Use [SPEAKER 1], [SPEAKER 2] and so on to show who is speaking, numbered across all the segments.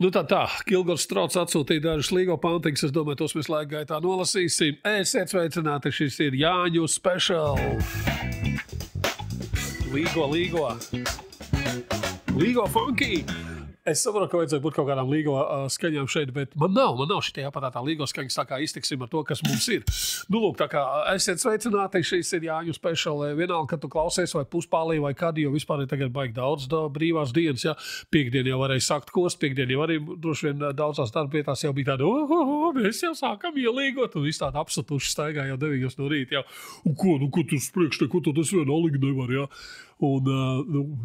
[SPEAKER 1] Nu tā, Kilgors Strauts atsūtīja dažus līgo pantiņus, es domāju, tos mēs laika gaitā nolasīsim. Esiet sveicināti, šis ir Jāņu special. Līgo funky. Es saprotu, ka vajadzēja būt kaut kādām līgo skaņām šeit, bet man nav šitie aparātā līgo skaņas, tā kā iztiksim ar to, kas mums ir. Nu, lūk, tā kā esiet sveicināti, šis ir Jāņu special. Vienalga, kad tu klausies vai puspālī vai kad, jo vispār ir tagad baigi daudz brīvās dienas, ja. Piektdien jau varēja sākt kost, piektdien jau arī droši vien daudzās darbietās jau bija tāda, mēs jau sākam ielīgot, un viss tāda apsatuši staigā jau 9 no rīta jau. Un ko tu spriekš, ko tu tas vienalīgi nevar, ja. Un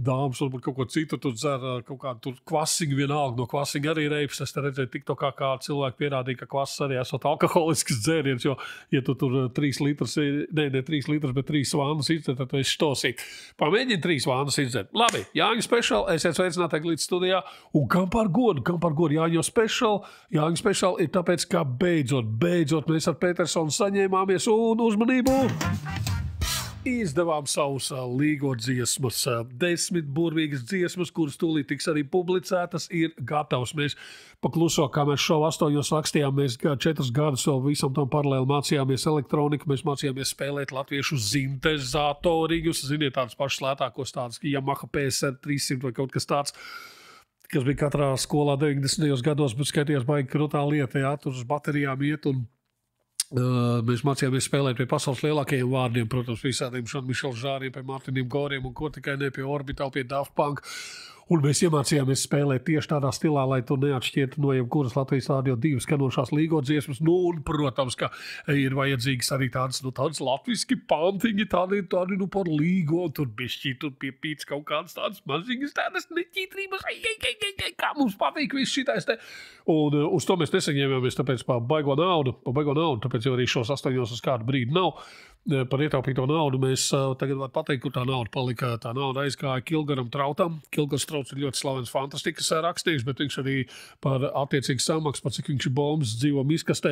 [SPEAKER 1] dāmas varbūt kaut ko citu tur dzer, kaut kādu tur kvasiņu vienalga, no kvasiņa arī reips. Es te redzēju TikTokā, kā cilvēki pierādīja, ka kvass arī esot alkoholisks dzēriens, jo, ja tu tur 3 litras, ne 3 litras, bet 3 vānas izdzer, tad tu esi štosīt. Pamēģini 3 vānas izdzer. Labi, Jāņu special, esiet sveicināti glīdz studijā. Un kam par godu Jāņu special? Jāņu special ir tāpēc, ka beidzot mēs ar Petersonu saņēmāmies un uzmanību! Izdevām savus līgo dziesmas, 10 burvīgas dziesmas, kuras tūlīt tiks arī publicētas, ir gatavs. Mēs pakluso, kā mēs šovu 8 rakstījām, mēs 4 gadus vēl visam tam paralēli mācījāmies elektroniku, mēs mācījāmies spēlēt latviešu sintezatoriņus, ziniet, tādus pašus lētākos, tādus Yamaha PSR 300 vai kaut kas tāds, kas bija katrā skolā 90. gados, bet skaitījās baigi krutā lieta, jā, tur uz baterijām iet un mēs mācījāmies spēlēt pie pasaules lielākajiem vārdiem, protams, visādiem Jean-Michel Žāriem, pie Martinim Goriem un ko tikai ne, pie Orbital, pie Daft Punk. Un mēs iemācījāmies spēlēt tieši tādā stilā, lai tu neatšķirtu no jebkuras Latvijas Rādio 2 skanošās līgo dziesmas. Nu, un, protams, ka ir vajadzīgas arī tādas latviski pantiņi, tādi par līgo, un tur bišķi, tur piepīts kaut kādas tādas maziņas, tādas neķītrības, kā mums patīk viss šitais te. Un uz to mēs nesaņēmāmies, tāpēc par baigo naudu, tāpēc jau arī šos 8 uz kādu brīdi nav. Par ietaupīto naudu mēs tagad var pateikt, kur tā nauda palika. Tā nauda aizgāja Kilgoram Trautam. Kilgors Trauts ir ļoti slavens fantastikas rakstnieks, bet viņš arī par attiecīgu samaksu, par cik viņš ir bombas dzīvo miskastē.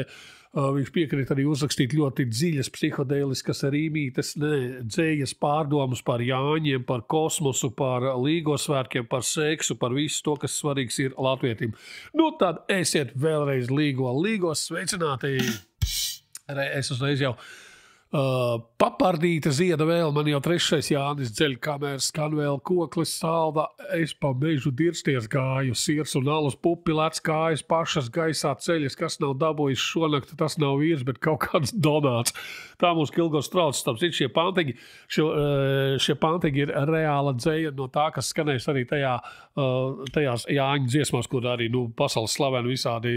[SPEAKER 1] Viņš piekrīt arī uzrakstīt ļoti dziļas psihodēliskas rīmītes, dzējas pārdomas par Jāņiem, par kosmosu, par līgo svētkiem, par seksu, par visu to, kas svarīgs ir latvietim. Nu tad esiet vēlreiz līgo sveicināti. Es uzreiz jau papardīta zieda vēl, man jau 3. Jānis dzeļ, kamēr skan vēl koklis salda, es pa mežu dirsties gāju, sirs un alus pupi lec kājas pašas gaisā ceļas, kas nav dabūjis šonakt, tas nav vīrs, bet kaut kāds donāts. Tā mūs Kilgors Trauts, tāpēc šie pantiņi ir reāla dzēja no tā, kas skanēs arī tajās Jāņu dziesmās, kur arī pasaules slaveni visādi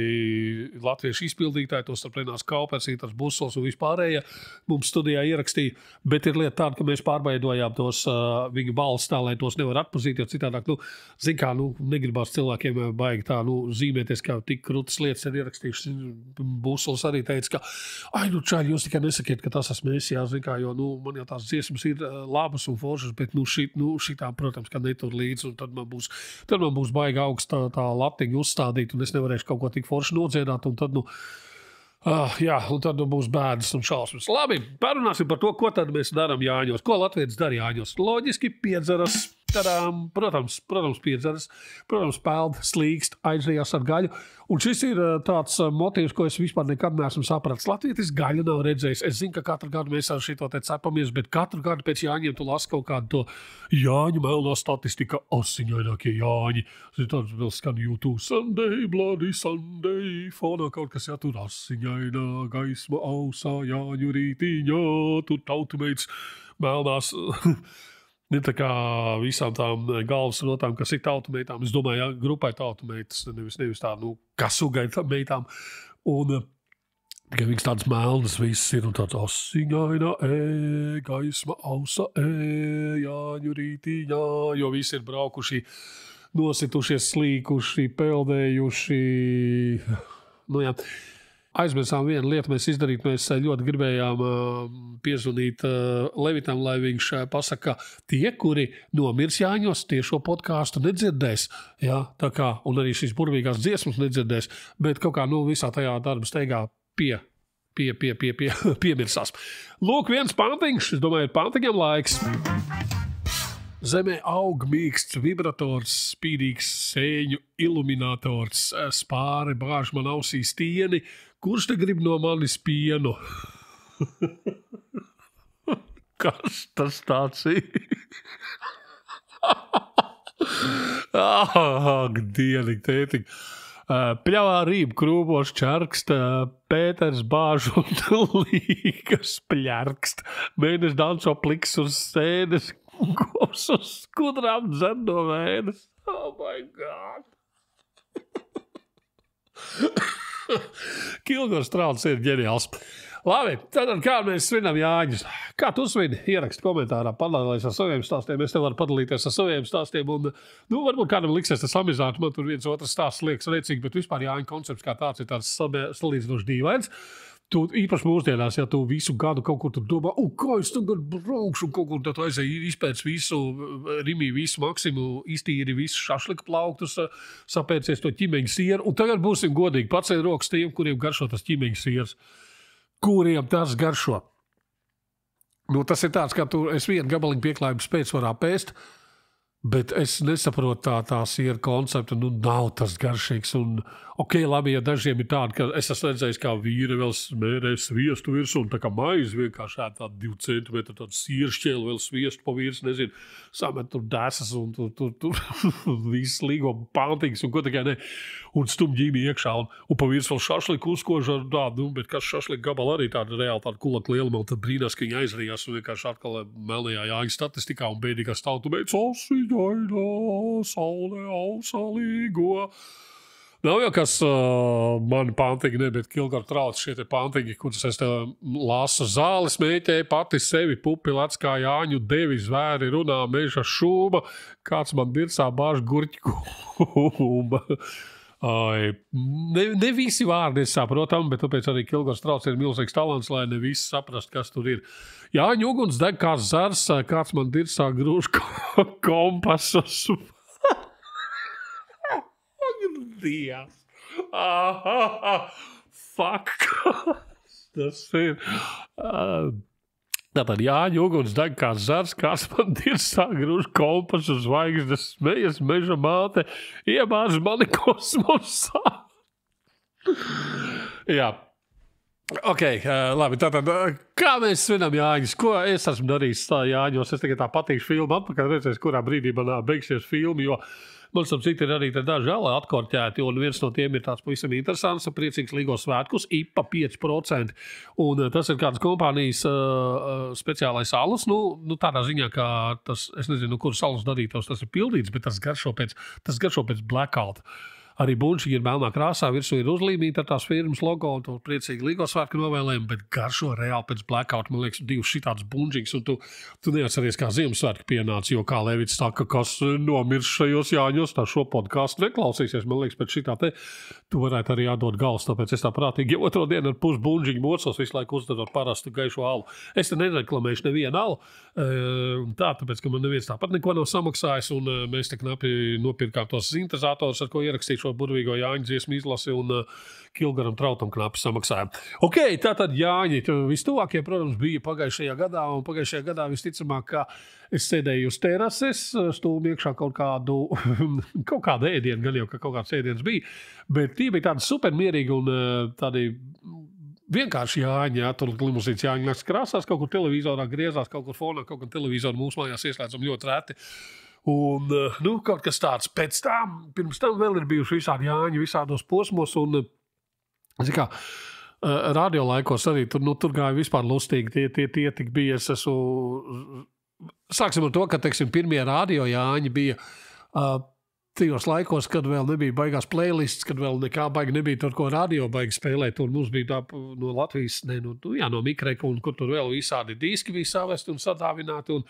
[SPEAKER 1] latviešu izpildītāji, tos starp Renārs Kaupers, Itars Busols un vispārējie. Mums studijā ierakstīja, bet ir lieta tāda, ka mēs pārbaidojām tos viņu balss tā, lai tos nevar atpazīt, jo citādāk, zin kā, negribās cilvēkiem baigi tā, zīmēties, kā tik krūtas lietas ir ierakstījuši. Busols arī teica, ka, čāļi, jūs tikai nesakiet, ka tas esmu es, jā, zin kā, jo, man jau tās dziesmas ir labas un foršas, bet, šitām, protams, ka netur līdz, un tad man būs baigi augsta tā latiņa uzstādīt, un es nevarēšu kaut ko tik forši nodziedāt, un tad, jā, un tad būs bēdas un šausmas. Labi, parunāsim par to, ko tad mēs darām Jāņos. Ko latvietis dara Jāņos? Loģiski piedzeras, tadām, protams piedzeras, protams peld, slīkst, aizējās ar gaļu. Un šis ir tāds motīvs, ko es vispār nekad neesmu sapratis. Latvietis gaļu nav redzējis. Es zinu, ka katru gadu mēs ar šito te cepamies, bet katru gadu pēc Jāņiem tu lasi kaut kādu to Jāņu melnā statistika, asiņainākie Jāņi. Tāds vēl skan YouTube, Sunday, bloody Sunday, fonā kaut kas jātur asiņainā gaisma ausā, Jāņu rītiņā, tur tautumeits melnās. Ne tā kā visām tām galvas rotām, kas ir tautumeitām. Es domāju, ja, grupai tautumeitas, nevis tā, kasugai meitām. Un tikai viņas tādas melnas visas ir un tāds asiņaina, gaisma ausa, Jāņu rītiņā, jo visi ir braukuši, nositušies, slīkuši, peldējuši. Jā. Aizmirsām vienu lietu mēs izdarīt, mēs ļoti gribējām piezvanīt Levitam, lai viņš pasaka, tie, kuri nomirs Jāņos, tie šo podkāstu nedzirdēs, jā, tā kā, un arī šīs burvīgās dziesmas nedzirdēs, bet kaut kā, visā tajā darba steigā piemirsās. Lūk, viens pantiņš, es domāju, ir pantiņam laiks. Zemē aug mīksts vibrators, spīdīgs sēņu iluminators, spāri bāž man ausī stieni, kurš te grib no manis pienu? Kas tas tāds ir? Ak, dienīgi, tētiņ. Pļavā rība krūmos čarkst, Pēters bāž un līgas pļarkst. Mēnes danco pliks uz sēnes, kops uz skudrām dzen no vēnes. Oh my God! Kilgors Trauns ir ģeniāls. Labi, tad kā mēs svinam Jāņus? Kā tu svini? Ieraksti komentārā, padalīties ar saviem stāstiem. Es te varu padalīties ar saviem stāstiem. Un, varbūt kādam liksies tas samizāt, man tur viens otrs stāsts liekas rēcīgi, bet vispār Jāņu koncepts kā tāds ir tāds salīdzinoši dīvains. Tu īpaši mūsdienās, ja tu visu gadu kaut kur tur domā, kā es tagad braukšu, un kaut kur tad tu aizēji izpēc visu, rimī visu maksimu, iztīri visu šašlika plauktus, sapēcies to ķimeņu sieru, un tagad būsim godīgi, pacēl rokas tiem, kuriem garšo tas ķimeņu siers. Kuriem tas garšo? Tas ir tāds, ka es vienu gabaliņu pieklājību spēcvarā pēst, bet es nesaprotu tā siera konceptu, nav tas garšīgs. Un, labi, ja dažiem ir tādi, ka es esmu redzējis, kā vīri vēl smērē sviestu virsū, un tā kā maizi vienkārši tāda 2 centimetri, tāda siera šķēle vēl sviestu pa virs, nezinu, samet tur desas un tur viss līgo pantīgs un ko tikai ne, un stum ģīmi iekšā, un pa virs vēl šašliku uzkož ar tādu, bet kas šašliku gabala arī tāda reāli tāda kulaka lieluma, un tad brīnās, ka viņi aizrījās un vienkārši atkal melnajā Jāņu statistikā un bēdīgās tautumēts, osiņainā, saulē ausalīgo. Nav jau kas mani pantīgi, ne, bet Kilgora Trauns šie te pantīgi, kurus es te lasu. Zāles mēķēja pati sevi, pupi lec kā Jāņu devi, zvēri runā meža šūma, kāds man dirsā bāž gurķu kūma. Ne visi vārdi es saprotam, bet tāpēc arī Kilgors Trauns ir milzīgs talants, lai ne visi saprast, kas tur ir. Jāņu uguns deg kā zars, kāds man dirsā grūž kompasus. Dievs. Fuck. Tas ir. Tātad Jāņu uguns deg kā zars, kāds man dirsā grūž kompasu zvaigznes, smejas meža māte, iebāž mani kosmosā. Jā. Labi, tātad, kā mēs svinam Jāņus? Ko es esmu darījis Jāņos? Es tikai tā patīšu filmu atpakaļ, redzēs, kurā brīdī man beigsies filmu, jo man starp citu ir arī daži ali atkorķēti, un viens no tiem ir tāds pavisam interesants, priecīgs Līgo svētkus, IPA 5%, un tas ir kādas kompānijas speciālais alus, tādā ziņā, ka tas, es nezinu, kur salus darītos, tas ir pildīts, bet tas garšo pēc blackout. Arī bunčiņi ir melnā krāsā, virsū ir uzlīmīta ar tās firmas logo un to priecīgi Līgo svētku novēlējumu, bet garšo reāli pēc blackout, man liekas, 2 šitāds bunčiņas, un tu neatceries, kā Ziemassvētku pienāca, jo kā Levits saka, kas nomirst šajos Jāņos, tā šo podcastu neklausīsies, man liekas, pēc šitā te tu varētu arī atdot gals, tāpēc es tā prātīgi jau otro dienu ar pusbunčiņu mocos visu laiku uzdodot parastu gaišo alu. Es te nereklamēšu nevienu alu, tāpēc, ka man neviens tāpat neko nav samaksājis, un mēs te knapi nopirkām tos sintezātors, ar ko ierakstīt šo burvīgo Jāņu dziesmu izlasi, un Kilgoram Trautam knapi samaksājām. Tātad Jāņi, vistuvākie, protams, bija pagājušajā gadā, un pagājušajā gadā visticamāk, ka es sēdēju uz terases, stūmu iekšā kaut kādu ēdienu, gan jau, ka kaut kāds ēdiens bija, bet tie bija tādi supermierīgi un tādi vienkārši Jāņi, tur limusīts Jāņi nakts krāsās, kaut kur televizorā griezās, kaut kur fonā, kaut kur televizoru mūsu mājās ieslēdzam ļoti reti. Un, kaut kas tāds. Pirms tam vēl ir bijuši visādi Jāņi, visādos posmos, un, radio laikos arī tur gāja vispār lustīgi, tie tik bija, es esmu, sāksim ar to, ka, teiksim, pirmie radio Jāņi bija tajos laikos, kad vēl nebija baigās playlists, kad vēl nekā baigi nebija tur, ko radio baigi spēlēt, un mums bija tā no Latvijas, no Mikreka, un kur tur vēl visādi diski bija savesti un sadāvināti, un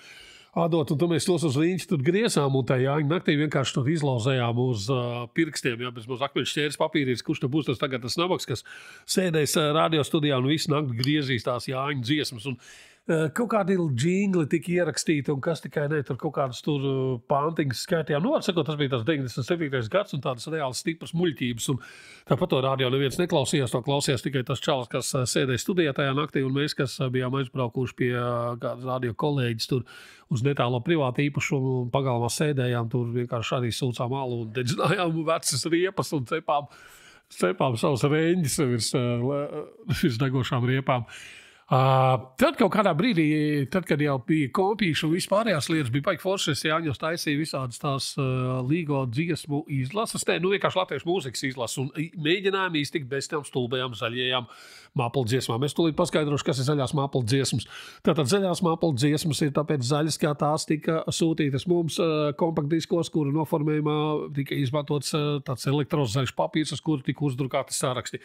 [SPEAKER 1] atdot, un tad mēs tos uz rīņķi tur griezām, un tā Jāņa naktī vienkārši tur izlauzējām uz pirkstiem, bez mums akmeņu šķēres papīrītes, kurš te būs tas nabaks, kas sēdēs radio studijā un visu nakti griezīs tās Jāņu dziesmas. Un kaut kādi džingli tika ierakstīti, un kas tikai ne, tur kaut kādas tur pāntiņas skaitījām. Nu, atsakot, tas bija tas 97. gads, un tādas reāli stipras muļķības, un tāpat to radio neviens neklausījās, to klausījās tikai tas čalis, kas sēdēja studijā tajā naktī, un mēs, kas bijām aizbraukuši pie kādas radio kolēģis tur uz netālo privātu īpašumu, un pagalmā sēdējām, tur vienkārši arī sūcām alu un dedzinājām vecas riepas un cepām savus reņģis virs degošām riepām. Tad kaut kādā brīdī, tad, kad jau bija kompīši un vispārējās lietas, bija baigi foršas, Jāņos taisīja visādas tās līgo dziesmu izlases, vienkārši latviešu mūzikas izlases, un mēģinājām iztikt bez tām stulbajām zaļajām māpulu dziesmām. Es tūlīt paskaidrošu, kas ir zaļās māpulu dziesmas. Tātad zaļās māpulu dziesmas ir tāpēc zaļas, kā tās tika sūtītas mums kompaktdiskos, kuru noformējumā tika izmantots tāds elektrozaļš papīrs, uz kuru tika uzdrukāti saraksti.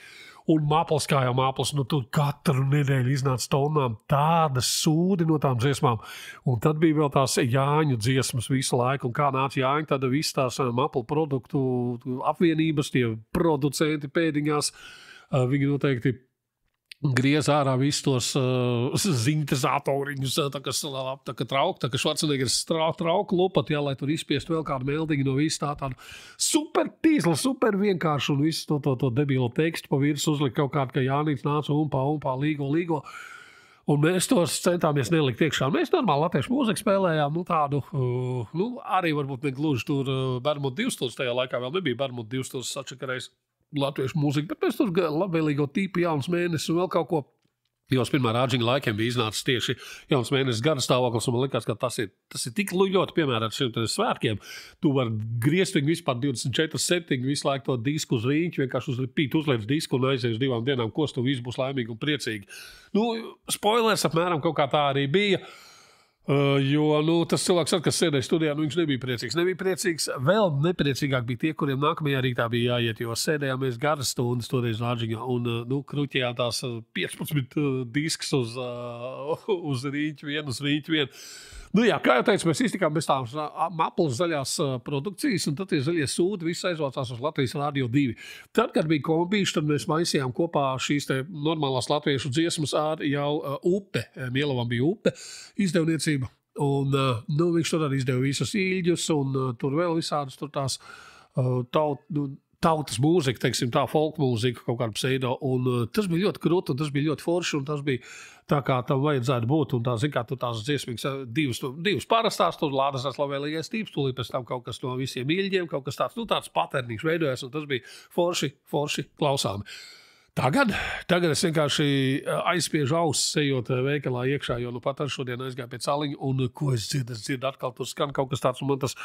[SPEAKER 1] Un māpls, kā jau māpls, nu tur katru nedēļu iznāca tonām tādas sūdi no tām dziesmām. Un tad bija vēl tās Jāņu dziesmas visu laiku. Un kā nāca Jāņi, tad viss tās māplu produktu apvienības, tie producenti pēdiņās, viņi noteikti griez ārā visus tos zintezatoriņus, tā kā trauku, tā kā Švarceneggers trauku lupat, jā, lai tur izspiest vēl kādu meldiņu no visu tādu super tīzli, super vienkārši un visu to debilo tekstu pa virs uzlikt kaut kādu, ka Jānīts nāca umpā, līgo. Un mēs tos centāmies nelikt iekšā. Mēs normāli latviešu mūziku spēlējām, tādu, arī varbūt ne gluži tur Bermuda 2000, tajā laikā vēl nebija Bermuda 2000 sačakarējis latviešu mūziku, bet mēs tur labvēlīgo tipu Jauns mēnesis un vēl kaut ko. Jos pirmā rāģiņa laikiem bija iznācis tieši Jauns mēnesis gada stāvoklis, un man likās, ka tas ir tik ļoti piemērots šiem svētkiem. Tu vari griezt viņu vispār 24/7, visu laiku to disku uz rīņķi, vienkārši uz repeat uzliec disku un aizies 2 dienām, kostu, viss būs laimīgi un priecīgi. Spoilers apmēram kaut kā tā arī bija. Jo tas cilvēks, kas sēdēja studijā, viņš nebija priecīgs. Vēl nepriecīgāk bija tie, kuriem nākamajā rītā bija jāiet, jo sēdējām mēs garas stundas toreiz Rāģiņā un kruķējām tās 15 disks uz rīķi vienu. Jā, kā jau teicu, mēs iztikām bez tām maplas zaļās produkcijas, un tad tie zaļie sūdi viss aizvācās uz Latvijas Radio 2. Tad, kad bija kompīši, tad mēs maisījām kopā šīs te normālās latviešu dziesmas ar jau Upe. Mielavam bija Upe izdevniecība. Un viņš tur arī izdeva visus īļģus, un tur vēl visādas tur tās tautas mūzika, teiksim tā, folk mūzika, kaut kāda pseido, un tas bija ļoti krūti, un tas bija ļoti forši, un tas bija tā, kā tam vajadzētu būt, un tā, zin kā, tur tās dziesmīgas, divas parastās, tur lādas tās labvēlīgais tīps, tūlīt pēc tam kaut kas no visiem īļģiem, kaut kas tāds paternīgs veidojas, un tas bija forši klausāmi. Tagad es vienkārši aizspiežu ausis, ejot veikalā iekšā, jo pat ar šodien aizgāju pie caliņa, un ko es dzirdu atkal, tur skan kaut kas tāds, un man tas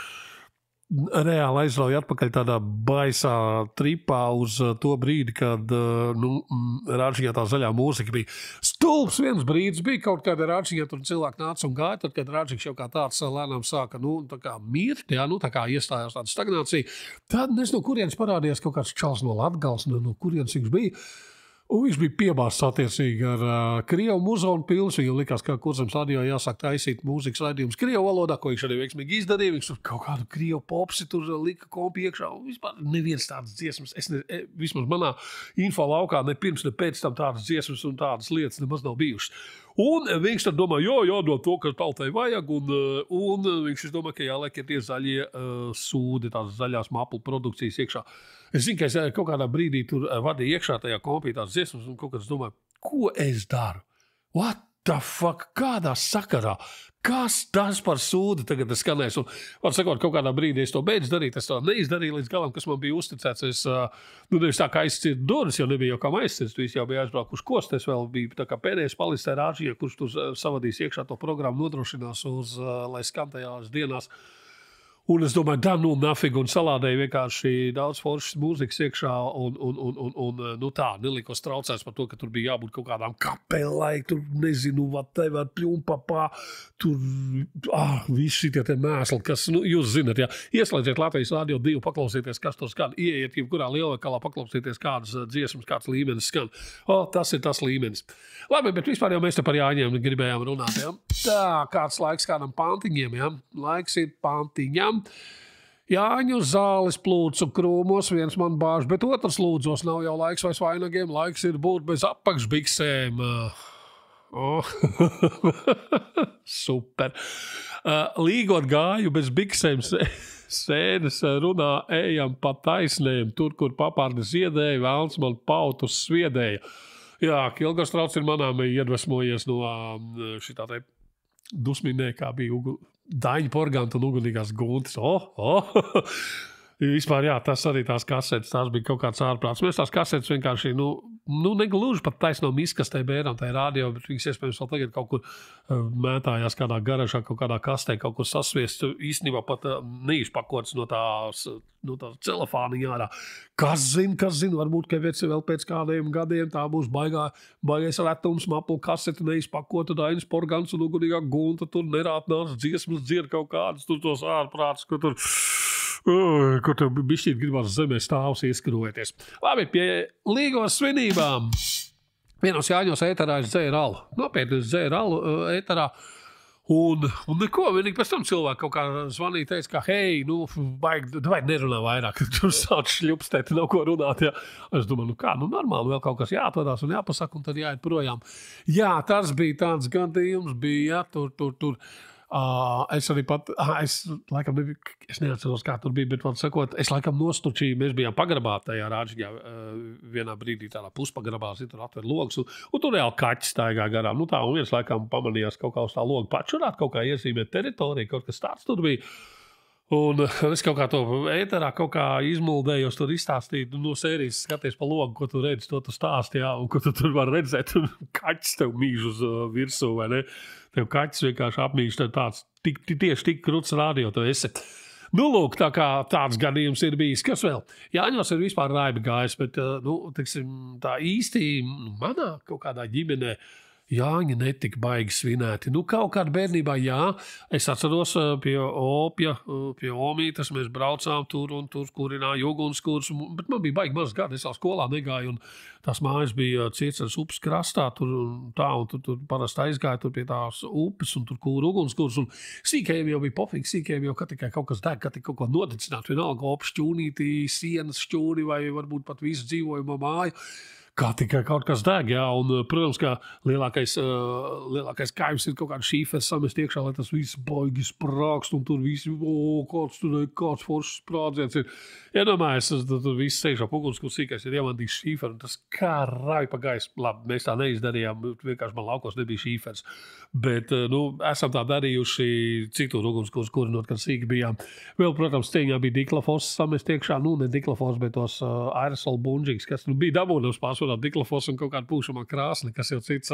[SPEAKER 1] reāli aizrauja atpakaļ tādā baisā tripā uz to brīdi, kad Rāģiņā tā zaļā mūzika bija stulbs. Viens brīdis bija kaut kāda Rāģiņā, tur cilvēki nāca un gāja, tad, kad Rāģiņš jau kā tāds lēnām sāka, tā kā mirt, tā kā iestājās tāda stagnācija, tad no kurienes parādījās kaut kāds čals no Latgales, no kurienes viņš bija. Un viņš bija piebāzts attiecīgi ar Krievu muzonu pils. Viņam likās, ka Kurzemes radio jāsāk taisīt mūzikas raidījumus Krievu valodā, ko viņš arī veiksmīgi izdarīja. Viņš tur kaut kādu Krievu popsi tur lika kompi iekšā. Un vispār neviens tādas dziesmas, vismaz manā info laukā, ne pirms, ne pēc tam tādas dziesmas un tādas lietas nemaz nav bijušas. Un viņš tad domā, jādod to, ka tautai vajag, un viņš domā, ka jāliek ir tie zaļie sūdi, tās zaļās maplu produkcijas iekšā. Es zinu, ka es kaut kādā brīdī tur vadīju iekšā tajā kompī tās dziesmas, un kaut kāds domāju, ko es daru? What the fuck? Kādā sakarā? Kas tas par sūdi tagad skanēs? Un, var sakot, kaut kādā brīdī es to beidzu darīt, es to neizdarīju līdz galam, kas man bija uzticēts. Es nevis tā kā aizcirtu durvis, jo nebija jau kā aizcirts, tu jau bija aizbraukuši kost, es vēl biju tā kā pēdējais palicis tajā Rāģijā, kurš tur savadīs iekšā to programmu nodrošinās lai skan tajās dienās. Un es domāju, nafig, un salādēju vienkārši daudz foršas mūzikas iekšā, un tā, nelikos traucēs par to, ka tur bija jābūt kaut kādām kapelai, tur nezinu, whatever, pļumpapā, tur, visi šitie te mēsli, kas, jūs zinat, jā, ieslēdziet Latvijas Radio 2, paklausieties, kas tur skan, ieiet jebkurā lielveikalā, paklausieties, kādas dziesmas, kāds līmenis skan. Tas ir tas līmenis. Labi, bet vispār jau mēs te par Jāņiem gribējām runāt, jā. Tā, kāds laiks kādam pantiņiem, jā. Laiks ir pantiņam. Jāņu zāles plūcu krūmos, viens man bāž, bet otrs lūdzos, nav jau laiks vairs vainagiem, laiks ir būt bez apakšbiksēm. Super. Līgot gāju bez biksēm, sēdes runā, ejam pa taisnēm, tur, kur papārdi ziedēja, vēlns man pautus sviedēja. Jā, Kilgars Trauts ir manām iedvesmojies no šitā te dusminē, kā bija Daņa Porganta un ugunīgās guntas. Vispār, jā, tas arī tās kasetes, tās bija kaut kāds ārprāts. Mēs tās kasetes vienkārši, negluži pat taisno miskastē bērnam, tā ir radio, bet viņas iespējams vēl tagad kaut kur mētājās kādā garažā, kaut kādā kastē, kaut kur sasviest, īstenībā pat neizpakots no tās celofāniņā ārā. Kas zina, varbūt, ka vēl pēc kādiem gadiem tā būs baigais retums, mapu kaseti neizpakota, Dainis Porgants un ugunīgā gunta, tur nerātnās dziesmas dzied kaut kādas, tur tos ārprāts, kur tev bišķīt gribas zemē stāvs ieskarojoties. Labi, pie līgos svinībām. Vienos Jāņos ēterā es dzēru alu. Nopietni es dzēru alu ēterā. Un neko, vienīgi pēc tam cilvēki kaut kā zvanīja, teica, ka hei, vai nerunā vairāk, tur sāc šļupstēt, nav ko runāt. Ja. Es domāju, normāli, vēl kaut kas jāatvedās un jāpasaka, un tad jāiet projām. Jā, tas bija tāds gadījums, bija, tur. Es arī pat, es laikam nebiju, es neatceros, kā tur bija, bet man sakot, es laikam nostučīju, mēs bijām pagrabā tajā rāģiņā, vienā brīdī tādā puspagrabā, tur atver logs, un tur reāli kaķis staigā garām. Tā, un viens laikam pamanījās kaut kā uz tā loga pačurāt, kaut kā iezīmēt teritoriju, kaut kas tāds tur bija. Un es kaut kā to ēterā kaut kā izmuldējos, tur izstāstīju, no sērijas skaties pa logu, ko tu redzi, to tu stāsti, jā, un ko tu tur var redzēt, un kaķis tev mīž uz virsū, vai ne? Tev kaķis vienkārši apmīž, tāds tieši tik kruts radio tu esi. Lūk, tā kā tāds gadījums ir bijis. Kas vēl? Jāņos ir vispār raibi gājis, bet, teiksim, tā īsti manā kaut kādā ģimenē Jāņi netika baigi svinēti. Kaut kādā bērnībā, jā, es atceros pie Omītas, mēs braucām tur un tur kurināja ugunskurs, bet man bija baigi maz gadi, es vēl skolā negāju, un tās mājas bija Cieceres upes krastā, tur parasti aizgāja tur pie tās upes, un tur kūra ugunskurs, un sīkajiem jau bija pofīgi, sīkajiem jau, ka tikai kaut kas deg, ka tikai kaut ko nodedzināt, vienalga opas šķūnītī, sienas šķūni, vai varbūt pat visu dzīvojumu māju. Kā tikai kaut kas deg, jā, un, protams, ka lielākais kaivs ir kaut kāda šīfers samest iekšā, lai tas viss baigi sprākst, un tur visi, kāds foršs sprādziens ir. Iedomājies, tur viss sēž ap ugunskurs, sīkais ir ievandījis šīferu, un tas kā rauj pa gaisu. Labi, mēs tā neizdarījām, vienkārši man laukos nebija šīfers, bet, esam tā darījuši citur ugunskurs, kurinot, kad sīki bijām. Vēl, protams, cieņā bija diklafors samest iekšā, ne diklafors, bet tos aerosol bunģīgs, kas bija dabūnams pārsvarā diklafors un kaut kāda pūšamā krāsni, kas jau cits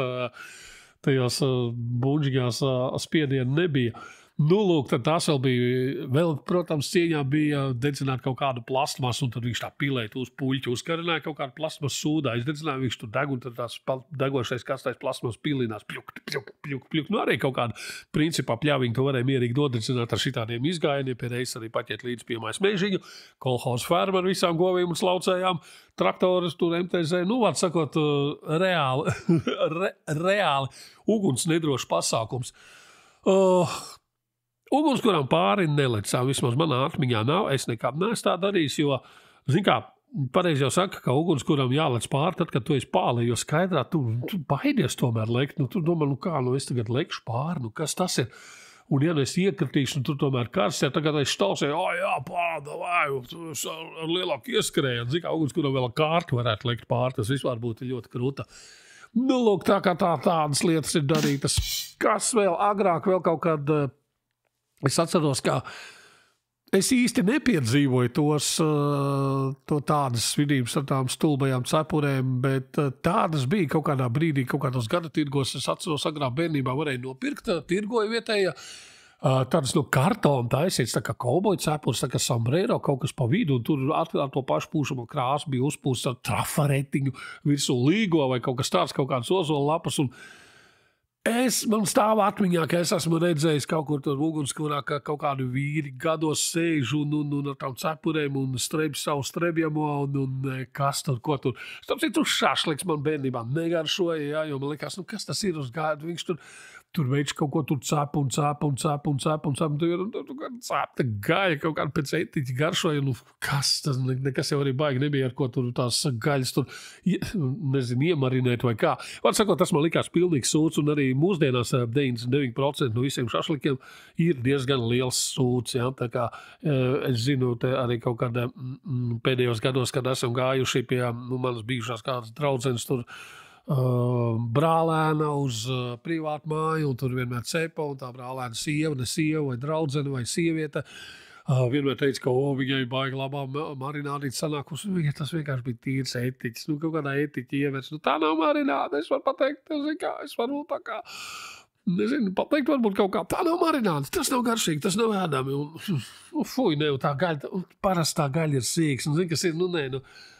[SPEAKER 1] tajos bunģīgās spiedienu nebija. Lūk, tad tās vēl bija, protams, cieņā bija dedzināt kaut kādu plastmasu, un tad viņš tā pilēt uz puļķu, uzkarināja kaut kādu plastmasu sūdā, izdedzināja, viņš tur deg, un tad tās degošais kastais plastmas pilinās, pļuk. Arī kaut kādu principā pļāviņu to varēja mierīgi dodedzināt ar šitādiem izgājieniem, pie reizes arī paķēt līdz piemājas mežiņu, kolhoz fermu ar visām govīm un slaucējām, traktoris, tur MTZ, var sakot, reāli uguns nedrošs pasākums. Ugunskuram pāri nelecām, vismaz manā atmiņā nav, es nekad neesmu tā darījis, jo, pareizi jau saka, ka ugunskuram jālec pāri, tad, kad tu esi pāri, jo skaidrā tu baidies tomēr lekt, tu domā, es tagad lekšu pāri, kas tas ir? Un ja es iekritīšu, tur tomēr karsts, ja tagad es stāsēju, pārda, vai, ar lielāku ieskrēju, kā ugunskuram vēl kārtu varētu lekt pāri, tas vispār būtu ļoti kruta. Lūk, tā kā tādas lietas ir darītas. Kas vēl agrāk, vēl kaut kad... Es atceros, ka es īsti nepiedzīvoju to tādas svinības ar tām stulbajām cepurēm, bet tādas bija kaut kādā brīdī, kaut kādos gada tirgos. Es atceros, agrāk bērnībā varēja nopirkt tirgoju vietējā tādas kartona taisītas, tā kā kauboju cepures, tā kā sombrero, kaut kas pa vidu, un tur ar to pašu pūšamo krāsu bija uzpūsts ar trafaretiņu virsū līgo vai kaut kas tāds, kaut kāds ozola lapas, un man stāv atmiņā, ka es esmu redzējis kaut kur tur ugunskurā, ka kaut kādi vīri gados sēž un ar tām cepurēm un strebj savu strebjamo un kas tur, ko tur. Tāpēc tur šašliks man bērnībā negaršoja, jā, jo man likās, kas tas ir uz gādu, viņš tur tur veids kaut ko tur cēp un cēp. Tur cēpta gaļa kaut kāda pēc etiķa garšoja. Nu, kas tas nekas jau arī baigi nebija, ar ko tur tās gaļas tur, nezinu, iemarinēt vai kā. Var sakot, tas man likās pilnīgs sūds, un arī mūsdienās 99% no visiem šašlikiem ir diezgan liels sūds. Ja? Tā kā es zinu, te arī kaut kādā pēdējos gados, kad esam gājuši pie manas bijušās kādas draudzenes tur brālēna uz privātu māju, un tur vienmēr cepa, un tā brālēna sieva, ne sieva, vai draudzene, vai sieviete, vienmēr teica, ka viņai baigi labā marinādīt sanākusi, viņai tas vienkārši bija tīrs etiķis, nu kaut kādā etiķi ievērts, nu tā nav marināda, es varu pateikt, es varu tā kā, nezinu, pateikt varbūt kaut kā, tā nav marināda, tas nav garšīgi, tas nav ēdami, un fuj, ne, tā gaļa, parastā gaļa ir sīks, un zini, kas ir,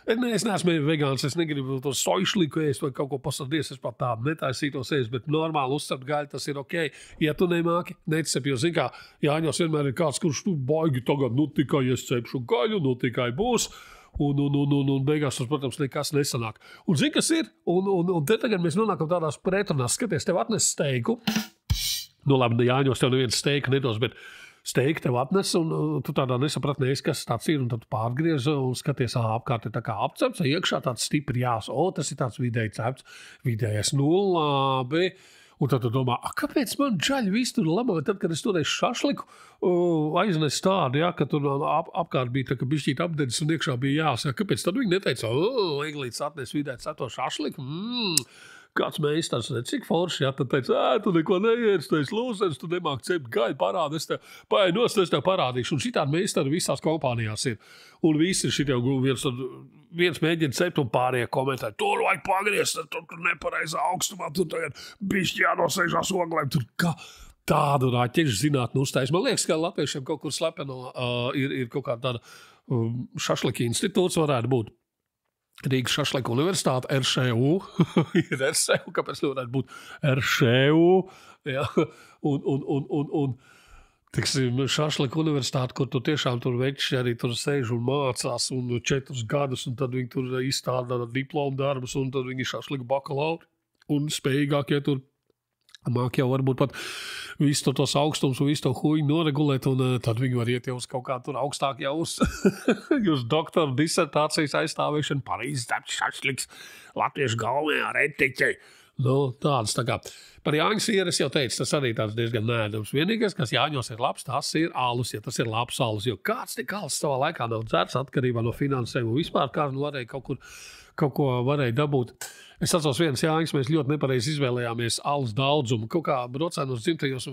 [SPEAKER 1] es neesmu vegāns, es negribu to sojušliku ēst vai kaut ko pasardies, es pat tādu netaisītos ēst, bet normāli uzcert gaļu, tas ir ok. Ja tu nemāki, necep, jo, zini kā, Jāņos vienmēr ir kāds, kurš tu baigi tagad, tikai es cepšu gaļu, tikai būs, un beigās tas, protams, nekas nesanāk. Un zini, kas ir? Un te tagad mēs nonākam tādās pretrunās, skaties, tev atnes steiku, labi, Jāņos tev neviens steiku nedos, bet steigi tev atnes, un tu tādā nesapratnē, kas tāds ir, un tad pārgriez un skaties, apkārt ir tā kā apcepts, iekšā tāds stipri jās, tas ir tāds vidēji cepts, vidējais, labi. Un tad tu domā, kāpēc man džaļi visu tur laboja, tad, kad es toreiz šašliku aiznes tādu, ja, ka tur apkārt bija tā, ka bišķīt apdedis un iekšā bija jās, ja, kāpēc tad viņi neteica, Eglīts atnes vidēji cepto šašliku, kāds meistars, cik forši, ja, tad teica, tu neko neēdz, tu esi lūzens, tu nemāki cept gaļu, parādi, es tev parādīšu. Un šitādi meistari visās kompānijās ir. Un visi ir šitie viens mēģina cept un pārējie komentē, tur vajag pagriezt, tur nepareizā augstumā, tur tagad bišķi jānosēžās oglēm, tur kā tādu rāķešu zinātni uztais. Man liekas, ka latviešiem kaut kur slepeno ir kaut kā tāda šašlika institūts varētu būt. Rīgas šašliku universitāte, RŠU, ir RŠU, kāpēc nevarētu būt RŠU, ja? Un tiksim, šašliku universitāte, kur tu tiešām tur veči arī tur sēž un mācās un 4 gadus, un tad viņi tur izstāda diplomu darbus, un tad viņi šašliku bakalauri un spējīgākie tur māk jau varbūt pat visu tos augstums un visu to huņu noregulēt, un tad viņi var iet jau uz kaut kā tur augstāk jau uz doktora disertācijas aizstāvēšanu, Parīzes šašliks, latviešu galvenajā ar etiķei. Tādas tā kā. Par Jāņu sieru es jau teicu, tas arī tāds diezgan neēdams. Vienīgais, kas Jāņos ir labs, tas ir alus, ja tas ir labs alus, jo kāds tik alus savā laikā nav dzerts atkarībā no finansēm un vispār kāds varēja kaut ko varēja dabūt. Es atceros vienas Jāņas, mēs ļoti nepareizi izvēlējāmies alus daudzumu. Kaut kā brocēnos dzimtajos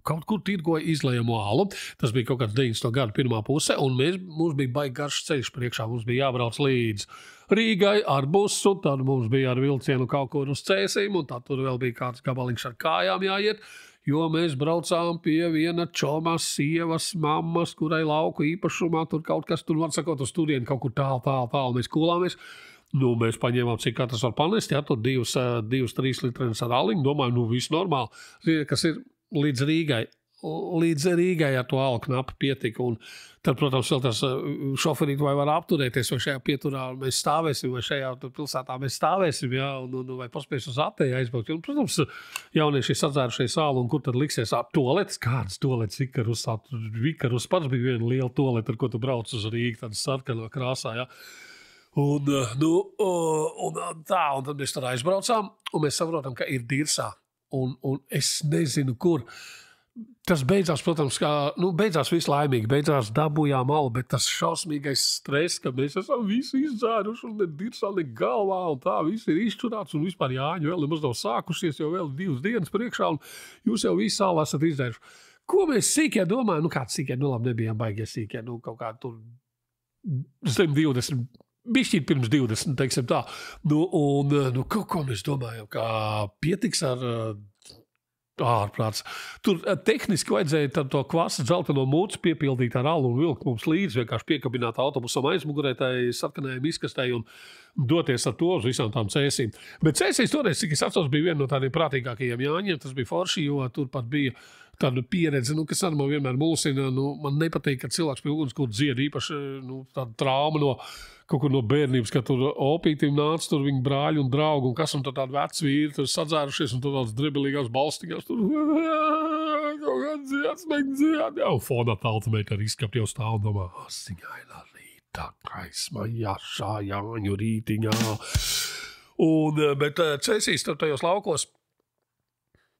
[SPEAKER 1] kaut kur tirgoja izlējamo alu. Tas bija kaut kāds 90. gadu pirmā puse, un mums bija baigi garš ceļš priekšā. Mums bija jābrauc līdz Rīgai ar busu, tad mums bija ar vilcienu kaut kur uz Cēsīm, un tad tur vēl bija kāds gabaliņš ar kājām jāiet, jo mēs braucām pie viena čomas, sievas, mammas, kurai lauku īpašumā, tur kaut kas tur, var sakot, uz turieni kaut kur tālu mēs kulāmies. Mēs paņēmām, cik katrs var panest, ja, tur 2-3 litrenes ar aliņu, domāju, viss normāli. Zini, kas ir līdz Rīgai. Līdz Rīgai ar to alu knapi pietika, un tad, protams, vēl tas šoferīt vai var apturēties, vai šajā pieturā mēs stāvēsim, vai šajā pilsētā mēs stāvēsim, ja, un vai paspēsim uz Atēju aizbraukt. Un, protams, jaunieši sadzērušies alu, un kur tad liksies toaletes? Kādas toaletes? Vikarus pats bija viena liela toalete, ar ko tu brauc uz Rīgu, tāda sarkanā krāsā, ja. Un tad mēs tur aizbraucām, un mēs saprotam, ka ir Dirsā, un es nezinu, kur. Tas beidzās, protams, beidzās viss laimīgi, beidzās dabūjām alu, bet tas šausmīgais stress, ka mēs esam visi izdzēruši, un ne Dirsā, ne galvā, un tā, viss ir izčurāts, un vispār Jāņu vēl nemaz nav sākušies, jau vēl 2 dienas priekšā, un jūs jau visu alu esat izdzēruši. Ko mēs sīkie domājam? Kāds sīkie, labi, nebijām baigie sīkie, kaut kā tur zem 20. Bišķīt pirms 20, teiksim tā. Ko mēs domājam, kā pietiks ar ārprāts. Tur tehniski vajadzēja to kvasu dzelteno mūcu piepildīt ar alu un vilkt mums līdzi, vienkārši piekabināt autobusam aizmugurē tai sarkanajai miskastei un doties ar to uz visām tām Cēsīm. Bet Cēsīs toreiz, cik es atceros, bija viena no tādiem prātīgākajiem Jāņiem, tas bija forši, jo tur pat bija tādu pieredzi, kas arī man vienmēr mulsina. Man nepatīk, ka cilvēks pie ugunskura dzied īpaši tādu traumu no kaut kur no bērnības, ka tur opītīm nāca, tur viņa brāļi un draugi, un kas un tādi veci vīri, tur sadzērušies, un tur tāds dribelīgās balstiņās, tur kaut kā dzied, jau fonā talta meita arī izskapt jau stāv un domā, asiņainā rītā, kaismajā, šājāņu rītiņā. Bet cēsīs tur tajos laukos,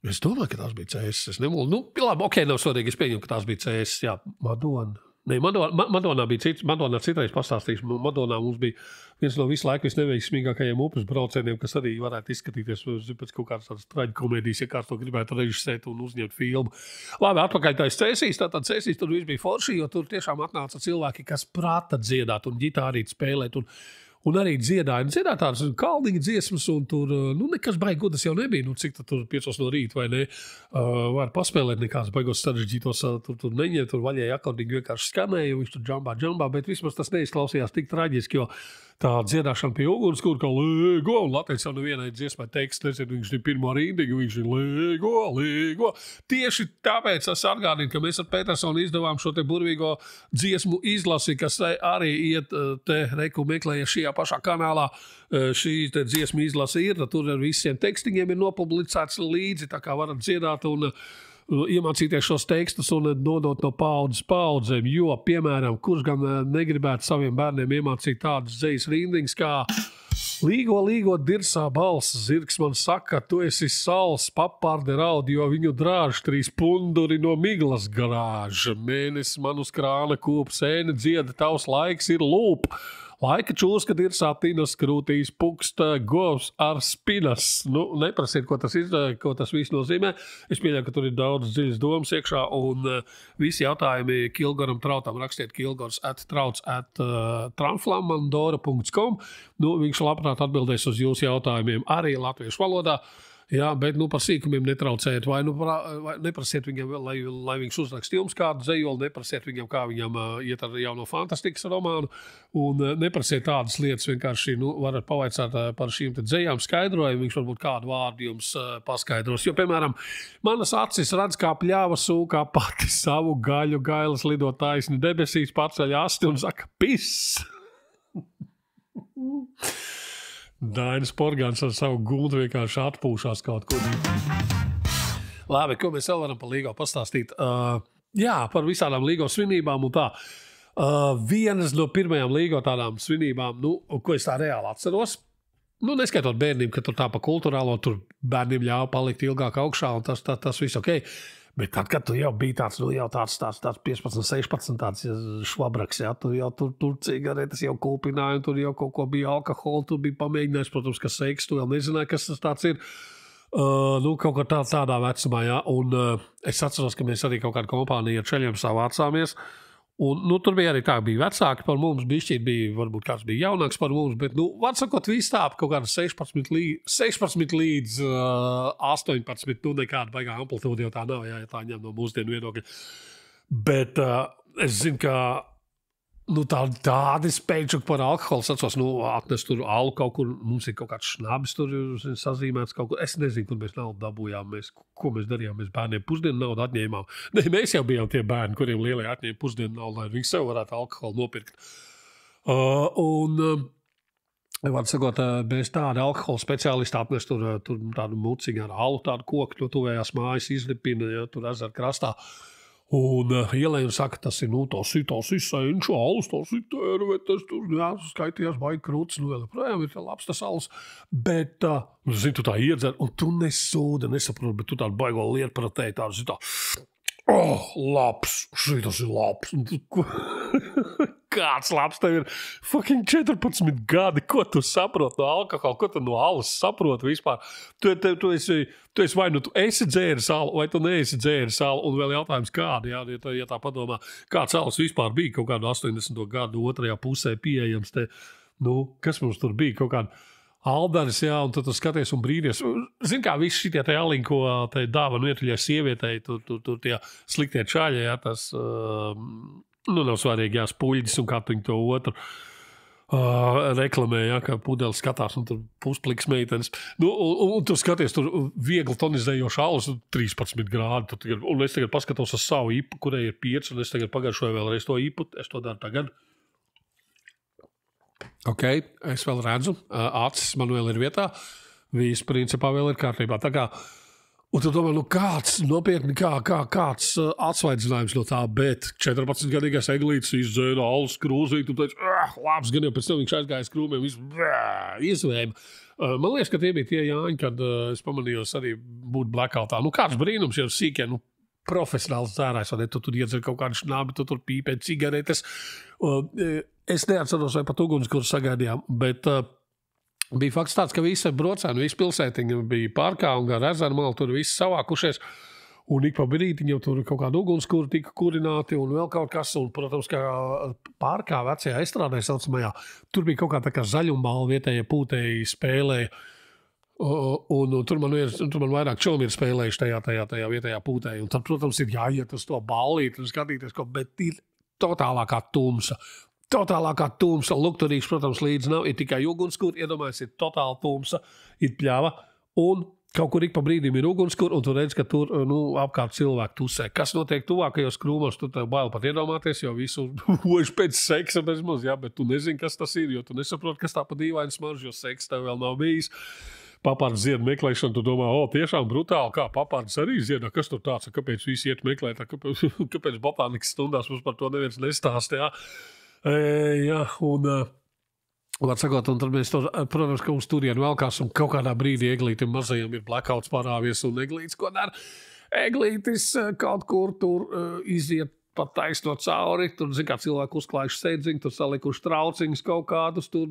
[SPEAKER 1] es domāju, ka tās bija cēsis, es nemūlu, labi, ok, nav svarīgi, es pieņemu, ka tās bija cēsis, jā, Madona. Nē, Madonā bija cits, Madonā citreiz pastāstīšu. Madonā mums bija viens no visu laiku visneveiksmīgākajiem upes braucieniem, kas arī varētu izskatīties pēc kaut kādas tādas traģikomēdijas, ja kāds to gribētu režisēt un uzņemt filmu. Labi, atpakaļ tais Cēsīs, tātad Cēsīs tur viss bija forši, jo tur tiešām atnāca cilvēki, kas prata dziedāt un ģitārīt spēlēt un arī dziedāja. Dziedāja tādas kalniņa dziesmas, un tur nekas baigi gudas jau nebija. Cik tur 5 no rīta vai ne? Var paspēlēt nekāds baigos sarežģītos, tur neņem, tur vaļēja akordiņu vienkārši skanēja, viņš tur džambā, bet vismaz tas neizklausījās tik traģiski, jo tā dziedāšana pie ugunskura, kā Lego, un latviečs jau nevienai dziesmai teksts, nezinu, viņš ir pirmo rindiņu, viņš ir Lego. Tieši tāpēc es atgādinu, ka mēs ar Petersonu izdevām šo te burvīgo dziesmu izlasi, kas arī iet te reku meklēja šajā pašā kanālā. Šī te dziesma izlasi ir, tur ar visiem tekstiņiem ir nopublicēts līdzi, tā kā varat dziedāt un iemācīties šos tekstus un nodot no paudzes paudzēm, jo, piemēram, kurš gan negribētu saviem bērniem iemācīt tādas dzejas rindiņas kā Līgo dirsā balss, zirgs man saka, tu esi sals, papārde raud, jo viņu drāž 3 punduri no miglas grāž. Mēnesis man uz krāna kūp, sēne dzieda, tavs laiks ir lūp. Laika čūska dirsā tinas krūtīs puksta govs ar spinas. Neprasiet, ko tas viss nozīmē. Es pieļauju, ka tur ir daudz dziļas domas iekšā, un visi jautājumi Kilgoram Trautam rakstiet kilgors@trautsflamandora.com. Viņš labprāt atbildēs uz jūsu jautājumiem arī latviešu valodā. Jā, bet par sīkumiem netraucēt, vai neprasiet viņam, lai viņš uzrakst jums kādu dzejoli, neprasiet viņam, kā viņam iet ar jauno fantastikas romānu, un neprasiet tādas lietas, vienkārši varat pavaicāt par šīm te dzejām skaidrojumu, viņš varbūt kādu vārdu jums paskaidros. Jo, piemēram, manas acis redz, kā pļāva sūkā pati savu gaļu, gailas lidot taisni debesīs, paceļ asti un saka, piss! Dainis Porgans ar savu gultu vienkārši atpūšās kaut kur. Labi, ko mēs vēl varam par Līgo pastāstīt? Jā, par visādām Līgo svinībām un tā. Vienas no pirmajām Līgo tādām svinībām, ko es tā reāli atceros, neskaitot bērniem, ka tur tā pa kulturālo, tur bērniem ļāva palikt ilgāk augšā un tas viss ok. Bet tad, kad tu jau biji tāds 15, 16, tāds švabraks, jā, tur cigaretes jau kulpināja, tur jau kaut ko bija alkoholu, tur bija pamēģinājis, protams, ka seiks, tu vēl nezināji, kas tas tāds ir. Kaut kā tādā vecumā, jā, un es atceros, ka mēs arī kaut kādu kompāniju ar čeļiem savācāmies. Un, tur bija arī tā, bija vecāki par mums, varbūt kāds bija jaunāks par mums, bet, varsakot, viss tā, kaut kāda 16 līdz 18, nekāda baigā amplitūda jau tā nav, ja tā ņem no mūsdienu viedokļa. Bet es zinu, ka tādi spēļķuki par alkoholu sacos, atnes tur alu kaut kur, mums ir kaut kāds šnabis tur sazīmēts kaut kur, es nezinu, kur mēs naudu dabūjām, ko mēs darījām, mēs bērniem pusdienu naudu atņēmām. Ne, mēs jau bijām tie bērni, kuriem lielie atņēma pusdienu naudu, lai viņi sev varētu alkoholu nopirkt. Var sakot, bez tāda alkohola speciālista atnes tur tādu muciņu ar alu, tādu koku, to tuvējās mājas izlipina, ja, tur ezera krastā. Un ielēja un saka, tas ir senču alus, tas ir tērvetes, tur skaitījās baigi krūts, vēl projām ir labs tas alus. Bet, tu tā iedzer, un tu nesūdi, nesaproti, bet tu tādu baigo lietu pratēji, tādu tā, labs, šitas ir labs. Kāds labs tev ir? Fucking 14 gadi, ko tu saproti no alkohola, ko tu no alus saproti vispār? Tu esi vai tu esi dzēris alu, vai tu neesi dzēris alu, un vēl jautājums kādu, ja tā padomā, kāds alus vispār bija kaut kādu 80. gadu otrajā pusē pieejams te, kas mums tur bija, kaut kādu Aldaris, jā, un tad tu skaties un brīdies. Zini, kā visi šitie te aliņi, ko te dāvanu ietuļai sievietei, tur tie sliktie čaļi, jā, tas, nav svarīgi, jā, spuļģis un kā tu viņu to otru. reklamēja, ka pudeles skatās, un tur puspliks meitenes. Nu, un tu skaties, tur viegli tonizējoši alus, 13 grādi. Un es tagad paskatos uz savu ipu, kurai ir 5, un es tagad pagaršoju vēlreiz to ipu. Es to daru tagad. Ok, es vēl redzu, acis man vēl ir vietā. Viss principā vēl ir kārtībā. Tā kā, un tu domā, kāds nopietni, kāds atsvaidzinājums no tā, bet 14-gadīgais Eglītis izdzēra alus krūzīt, un teica, labs, gan jau pēc tam viņš aizgājas krūmiem, izvēma. Man liekas, ka tie bija tie Jāņi, kad es pamanījos arī būt blackoutā. Kāds brīnums jau sīkie, profesionāls dzērājs, vai ne? Tu tur iedzer kaut kādu šnabi, tu tur pīpē cigaretes. Es neatceros, vai pat ugunskura sagaidījām, bet bija fakts tāds, ka visi brocēni, visi pilsētiņi bija parkā un gar ezeru malu, tur visi savākušies. Un ik pa brītiņam tur kaut kāda ugunskura tika kurināti un vēl kaut kas. Un, protams, ka parkā vecajā estrādē saucamajā, tur bija kaut kā tā kā zaļumbāla vietējie pūtēji spēlēja. Un tur man vairāk čomi ir spēlējuši tajā vietējā pūtē. Un tad, protams, ir jāiet uz to ballīti un skatīties, bet ir totālākā tumsa. Totālākā tumsa. Lukturīgs, protams, līdz nav. Ir tikai ugunskura, iedomājies, ir totāla tumsa, ir pļava. Un kaut kur ik pa brīdim ir ugunskura, un tu redz, ka tur apkārt cilvēku tusē. Kas notiek tuvākajos krūmos, tu tev bail pat iedomāties, jo visu hož pēc seksa bezmaz, jā, bet tu nezini, kas tas ir, jo tu nesaproti, kas tā pa dīvaini smaržo, jo seks tev vēl nav bijis. Papārds ziedu meklēšanu, tu domā, tiešām brutāli, kā papārds arī ziedā, kas tur tāds, kāpēc visi iet meklēt, kāpēc botānikas stundās mums par to neviens nestāst, jā. Jā, un atsakot, un tad mēs, protams, ka uz turienu velkās, un kaut kādā brīdī Eglītim mazajam ir blackouts parāvies, un Eglītis, ko dara? Eglītis kaut kur tur iziet pat taisno cauri, tur, zin kā, cilvēku uzklājuši sēdziņu, tur salikuši trauciņus kaut kādus, tur,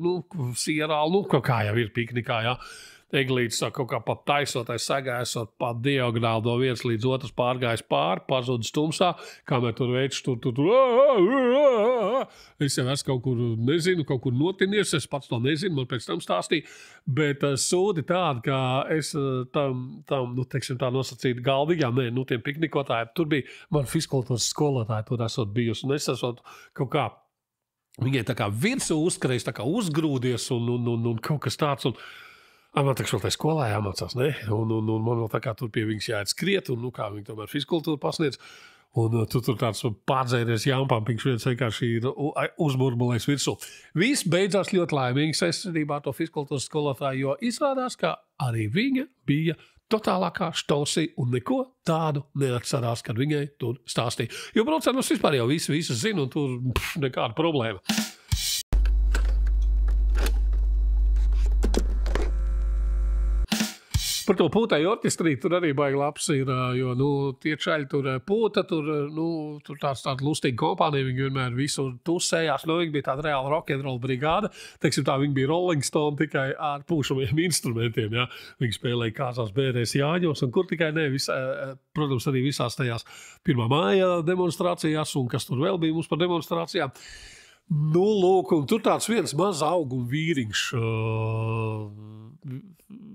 [SPEAKER 1] sierāli, kaut kā jau ir piknikā, jā. Eglītis kaut kā pat taisotais sagājot pat diagonāli no viens līdz otrs pārgājis pāri, pazudis tumsā, kamēr tur veids tur. Es jau esmu kaut kur, nezinu, kaut kur notinies, es pats to nezinu, man pēc tam stāstīja, bet sūdi tādi, ka es tam teiksim tā nosacīt galvīgām, tiem piknikotājiem, tur bija man fizkultūras skolotāji, tur esot bijusi, un es esot kaut kā, viņai tā kā virsū uzkarējis, tā kā uzgrūdies un kaut kas tāds, un man taču vēl tai skolā jāmācās, ne? Un man vēl tā kā tur pie viņas jāiet skriet, un kā viņi tomēr fizkultūru pasniedz. Un tu tur tāds pārdzēries jāmpampiņš viens vienkārši ir uzmurmulējis virsū. Viss beidzās ļoti laimīgi saistībā ar to fizkultūras skolotāju, jo izrādās, ka arī viņa bija totālākā štausī un neko tādu neatcerās, kad viņai tur stāstīja. Jo braucēnos vispār jau visu zinu, un tur nekāda problēma. Par to pūtēju orķestrī tur arī baigi labs ir, jo, tie čaļi tur pūta, tur tāda lustīga kompānija, viņi vienmēr visur tusējās, viņi bija tāda reāla rock'n'roll brigāda, teiksim tā, viņi bija Rolling Stone tikai ar pūšamiem instrumentiem, jā, viņi spēlēja kāzās bērēs Jāņos, un kur tikai ne, protams, arī visās tajās 1. māja demonstrācijās, un kas tur vēl bija mums par demonstrācijām. Lūk, un tur tāds viens maz auguma vīriņš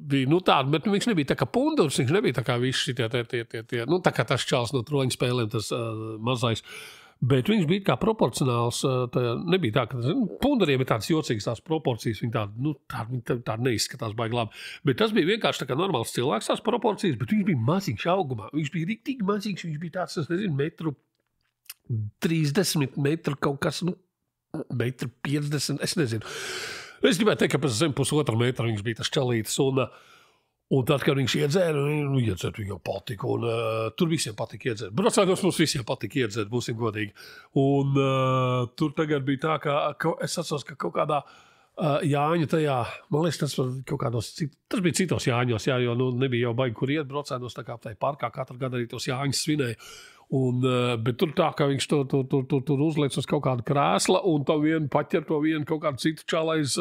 [SPEAKER 1] bija, tāda, bet viņš nebija tā kā pundurs, viņš nebija tā kā visi tie, tā kā tas čāls no troņa spēlēm, tas mazais, bet viņš bija kā proporcionāls, nebija tā, ka punduriem ir tādas jocīgas tās proporcijas, viņi tāda neizskatās baigi labi, bet tas bija vienkārši tā kā normāls cilvēks tās proporcijas, bet viņš bija maziņš augumā, viņš bija riktīgi maziņš, viņš bija tāds, es nezinu, 1,30 metru kaut kas, 1,50 m, es nezinu. Es gribēju teikt, ka pēc zem 1,5 metra viņš bija tas čalītis, un tad, kad viņš iedzēra, viņam patika, un tur visiem patika iedzērt. Brocēnos mums visiem patika iedzērt, būsim godīgi. Un tur tagad bija tā, ka es atceros, ka kaut kādā Jāņu tajā, man liekas, tas bija citos Jāņos, jā, jo nebija jau baigi, kur iet brocēnos, tā kā tai parkā katru gadu arī tos Jāņus svinēja. Bet tur tā, ka viņš tur uzliec uz kaut kādu krēsla, un tā vienu paķer to vienu kaut kādu citu čālu aiz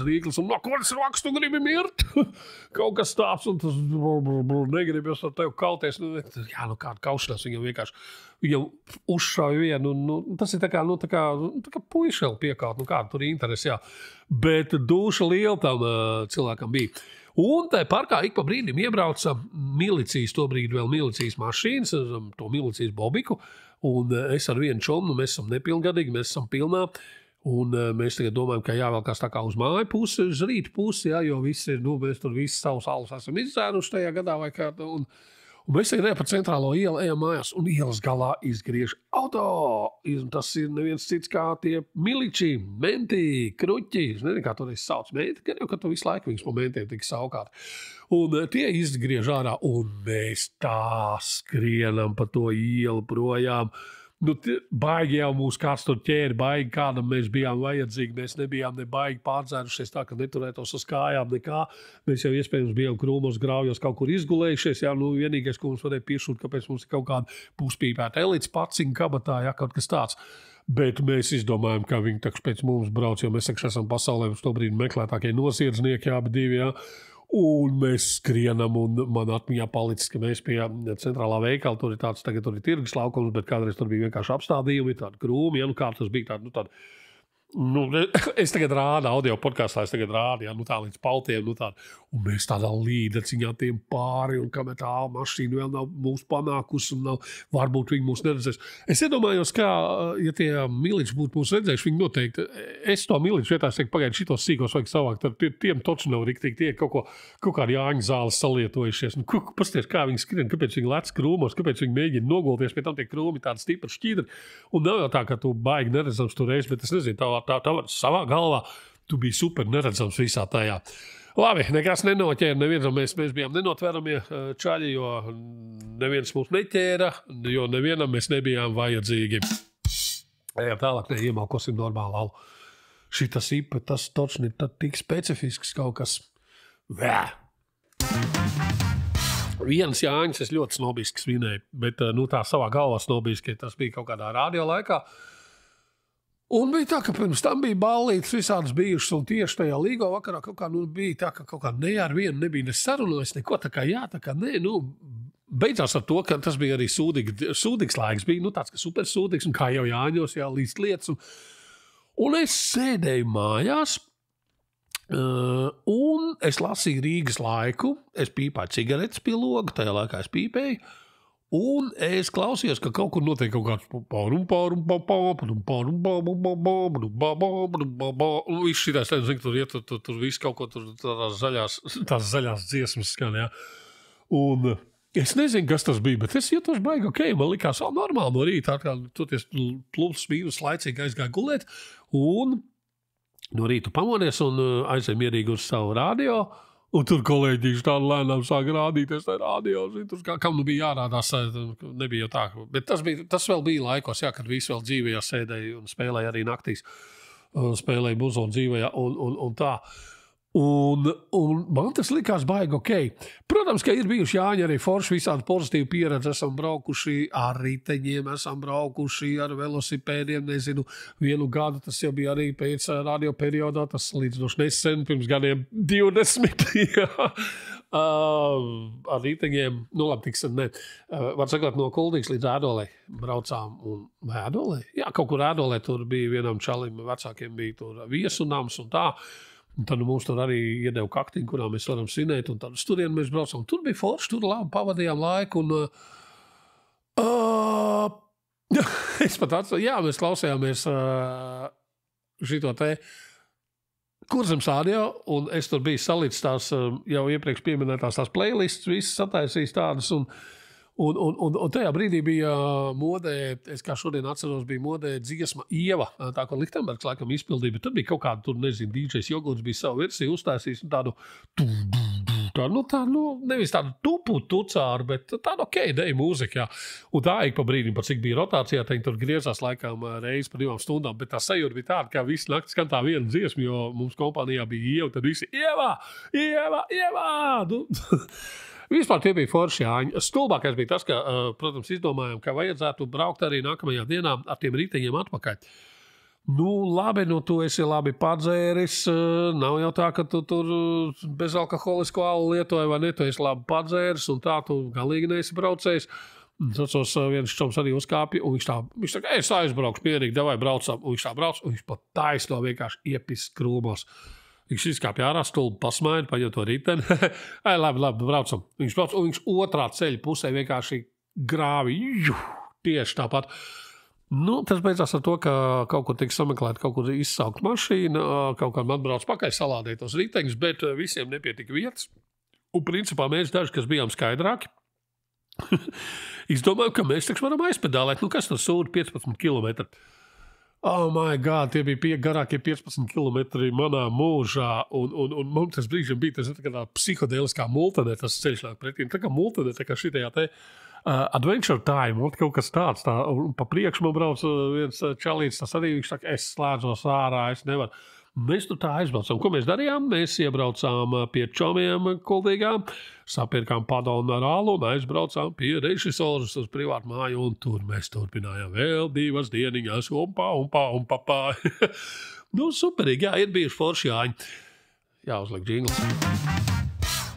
[SPEAKER 1] rīklis, un ko tas raks, tu gribi mirt? Kaut kas tāds, un tas negribas ar tevi kauties. Jā, kāda kaušanās viņam vienkārši. Viņam uzšauja vienu, tas ir tā kā puišeli piekaut, kāda tur interesi, jā. Bet duša liela tam cilvēkam bija. Un tajā parkā ik pa brīdim iebrauca milicijas, to brīdi vēl milicijas mašīnas, to milicijas bobiku, un es ar vienu čomu, mēs esam nepilngadīgi, mēs esam pilnā, Un mēs tagad domājam, ka jāvelkās tā kā uz māju pusi, uz rītu pusi, jā, jo visi ir, mēs tur visi savus alus esam izdzēruši tajā gadā vai kā. Un mēs tagad pa centrālo ielu ejam mājās, un ielas galā izgriež auto. Un tas ir neviens cits kā tie miliči, menti, kruķi. Es nezinu, kā to es sauc. Menti, gan jau, ka tu visu laiku viņus pa mentiem tik savukārt. Un tie izgriež ārā, un mēs tā skrienam pa to ielu projām. Nu, baigi jau mūs kāds tur ķēri, baigi kādam mēs bijām vajadzīgi, mēs nebijām ne baigi pārdzērušies tā, ka neturētos uz kājām nekā. Mēs jau iespējams bijām krūmos, graujos kaut kur izgulējušies, jā, nu vienīgais, ko mums varēja piešūt, kāpēc mums ir kaut kāda puspīpēta elites paciņa kabatā, jā, kaut kas tāds. Bet mēs izdomājam, ka viņi taču pēc mums brauc, jo mēs esam pasaulē uz to brīdi meklētākie nosiedznieki, abi divi, jā. Un mēs skrienam, un man atmiņā palicis, ka mēs pie centrālā veikala, tur ir tāds, tagad tur ir tirgus laukums, bet kādreiz tur bija vienkārši apstādījumi, tādi krūmi, ja, nu kā tas bija tādi, es tagad rādu, audio podkastā es tagad rādu, ja, nu tā līdz pautiem, nu tādi, un mēs tādā līdaciņā tiem pāri, un kamēr tā mašīna vēl nav mūs panākusi, un varbūt viņi mūs neredzēs. Es iedomājos, kā, ja tie miliči būtu mūs redzējuši, viņi noteikti, es to miliču vietā, es teiktu, pagaidi, šitos sīkos vajag savākt, tad tiem toči nav riktīgi, tie kaut kādi Jāņu zāles salietojušies, nu, pasties, kā viņi skrien, kāpēc viņi lec krūmos, kāpēc viņi mēģina nogulties, pie tam tie krūmi tādi stipri šķidri, un nav jau tā, ka tu baigi neredzams tur reiz, bet es nezinu, tā savā galvā tu biji super neredzams visā tajā. Labi, nekas nenoķēra, nevienam mēs bijām nenotveramie čaļi, jo neviens mūs neķēra, jo nevienam mēs nebijām vajadzīgi. Ejam tālāk, iemalkosim normālu alu. Šitas ipa, tas točni tik specifisks kaut kas. Vē! Viens Jāņas es ļoti snobiski svinēju, bet nu tā savā galvā snobiski, tas bija kaut kādā radio laikā. Un bija tā, ka pirms tam bija ballītes visādas bijušas, un tieši tajā līgo vakarā kaut kā bija tā, ka kaut kā ne ar vienu nebija nesarunājis neko, tā kā jā, tā kā nē, nu, beidzās ar to, ka tas bija arī sūdīgs laiks, bija, nu, tāds, ka super sūdīgs, un kā jau Jāņos, jā, līdz lietas, un es sēdēju mājās, un es lasīju Rīgas laiku, es pīpāju cigaretes pie loga, tajā laikā es pīpēju, un es klausījos, ka kaut kur notiek kaut kāds un viss šitās, nezinu, tur iet, tur viss kaut ko, tur tās zaļās dziesmas skan, jā. Un es nezinu, kas tas bija, bet es jūtos baigi, ok, man likās vēl normāli no rīta, atkal toties plus mīnus laicīgi aizgāja gulēt, un no rīta pamodies un aizēja mierīgi uz savu radio. Un tur kolēģis tādu lēnām sāka rādīties, tā radio, tur kam nu bija jārādās, nebija jau tā. Bet tas vēl bija laikos, jā, kad visi vēl dzīvajā sēdēja un spēlēja arī naktīs, spēlēja muzonu dzīvajā un tā. Un man tas likās baigi ok. Protams, ka ir bijuši Jāņi arī forši visādi pozitīvi pieredzi. Esam braukuši ar riteņiem, esam braukuši ar velosipēdiem, nezinu, vienu gadu. Tas jau bija arī pēc radio periodā, tas līdz nesen, pirms gadiem 20. Ar riteņiem, nu labi, tiksim, ne. Var sakot, no Kuldīgas līdz Ēdolei braucām. Vai Ēdolei? Jā, kaut kur Ēdolei tur bija vienam čalim, vecākiem bija tur viesunams un tā. Un tad mums tur arī iedeva kaktiņu, kurā mēs varam svinēt, un tad uz turienu mēs braucam. Tur bija forši, tur labi pavadījām laiku, un es pat atceru, jā, mēs klausījāmies šito te Kurzemes radio, un es tur biju salīdz tās jau iepriekš pieminētās tās playlists, visas sataisījis tādas, un tajā brīdī bija modē, es kā šodien atceros, bija modē dziesma Ieva, tā, ko Lichtenbergs laikam izpildīja, bet tad bija kaut kāda, tur nezinu, DJs Jogurts bija savu versiju uztaisījis, tādu, nevis tādu tupu tucāru, bet tādu ok, deju mūziku, jā. Un tā ik pa brīdim, pat cik bija rotācijā, tad tur griezās laikam reizi par 2 stundām, bet tā sajūta bija tāda, ka visu nakti skan tā viena dziesma, jo mums kompānijā bija Ieva, tad visi Ieva! Vispār tie bija forši Jāņi. Stulbākais bija tas, ka, protams, izdomājām, ka vajadzētu braukt arī nākamajā dienā ar tiem riteņiem atpakaļ. Nu, labi, nu, tu esi labi padzēris, nav jau tā, ka tu tur bezalkoholisko alu lietoji vai ne, tu esi labi padzēris un tā, tu galīgi neesi braucējis. Atceros, viens čoms arī uzkāpja, un viņš tā, es aizbraukšu mierīgi, davai braucam, un viņš tā brauc, un viņš pat taisno vienkārši iepis krūmos. Viņš izkāpja ārā, stulbi pasmaida, paņem to riteni. Labi, braucam. Viņš brauc, un viņš otrā ceļa pusē vienkārši grāvi. Tieši tāpat. Nu, tas beidzās ar to, ka kaut kur tika sameklēta, kaut kur izsaukt mašīna, kaut kā man atbrauc pakaļ salādēt tos riteņus, bet visiem nepietika vietas. Un principā mēs daži, kas bijām skaidrāki, izdomājām, ka mēs taču varam aizpedālēt. Nu, kas tur sūda 15 km? Oh, my God, tie bija garākie 15 km manā mūžā. Un man tas brīžiem bija tas tā psihodēliskā multenē, tas ceļš nāk pretī. Tā kā multenē, tā kā šitajā te Adventure Time, un kaut kas tāds, un pa priekšu man brauc viens čalīts, tas arī viņš saka, es slēdzos ārā, es nevaru. Mēs tur tā aizbraucām. Ko mēs darījām? Mēs iebraucām pie čomiem kuldīgām, sapirkām padonu ar alu un aizbraucām pie režisoras uz privātu māju, un tur mēs turpinājām vēl 2 dieniņas, umpā. Nu, superīgi, jā, ir bijuši forši jāņi. Jāuzliek džingls.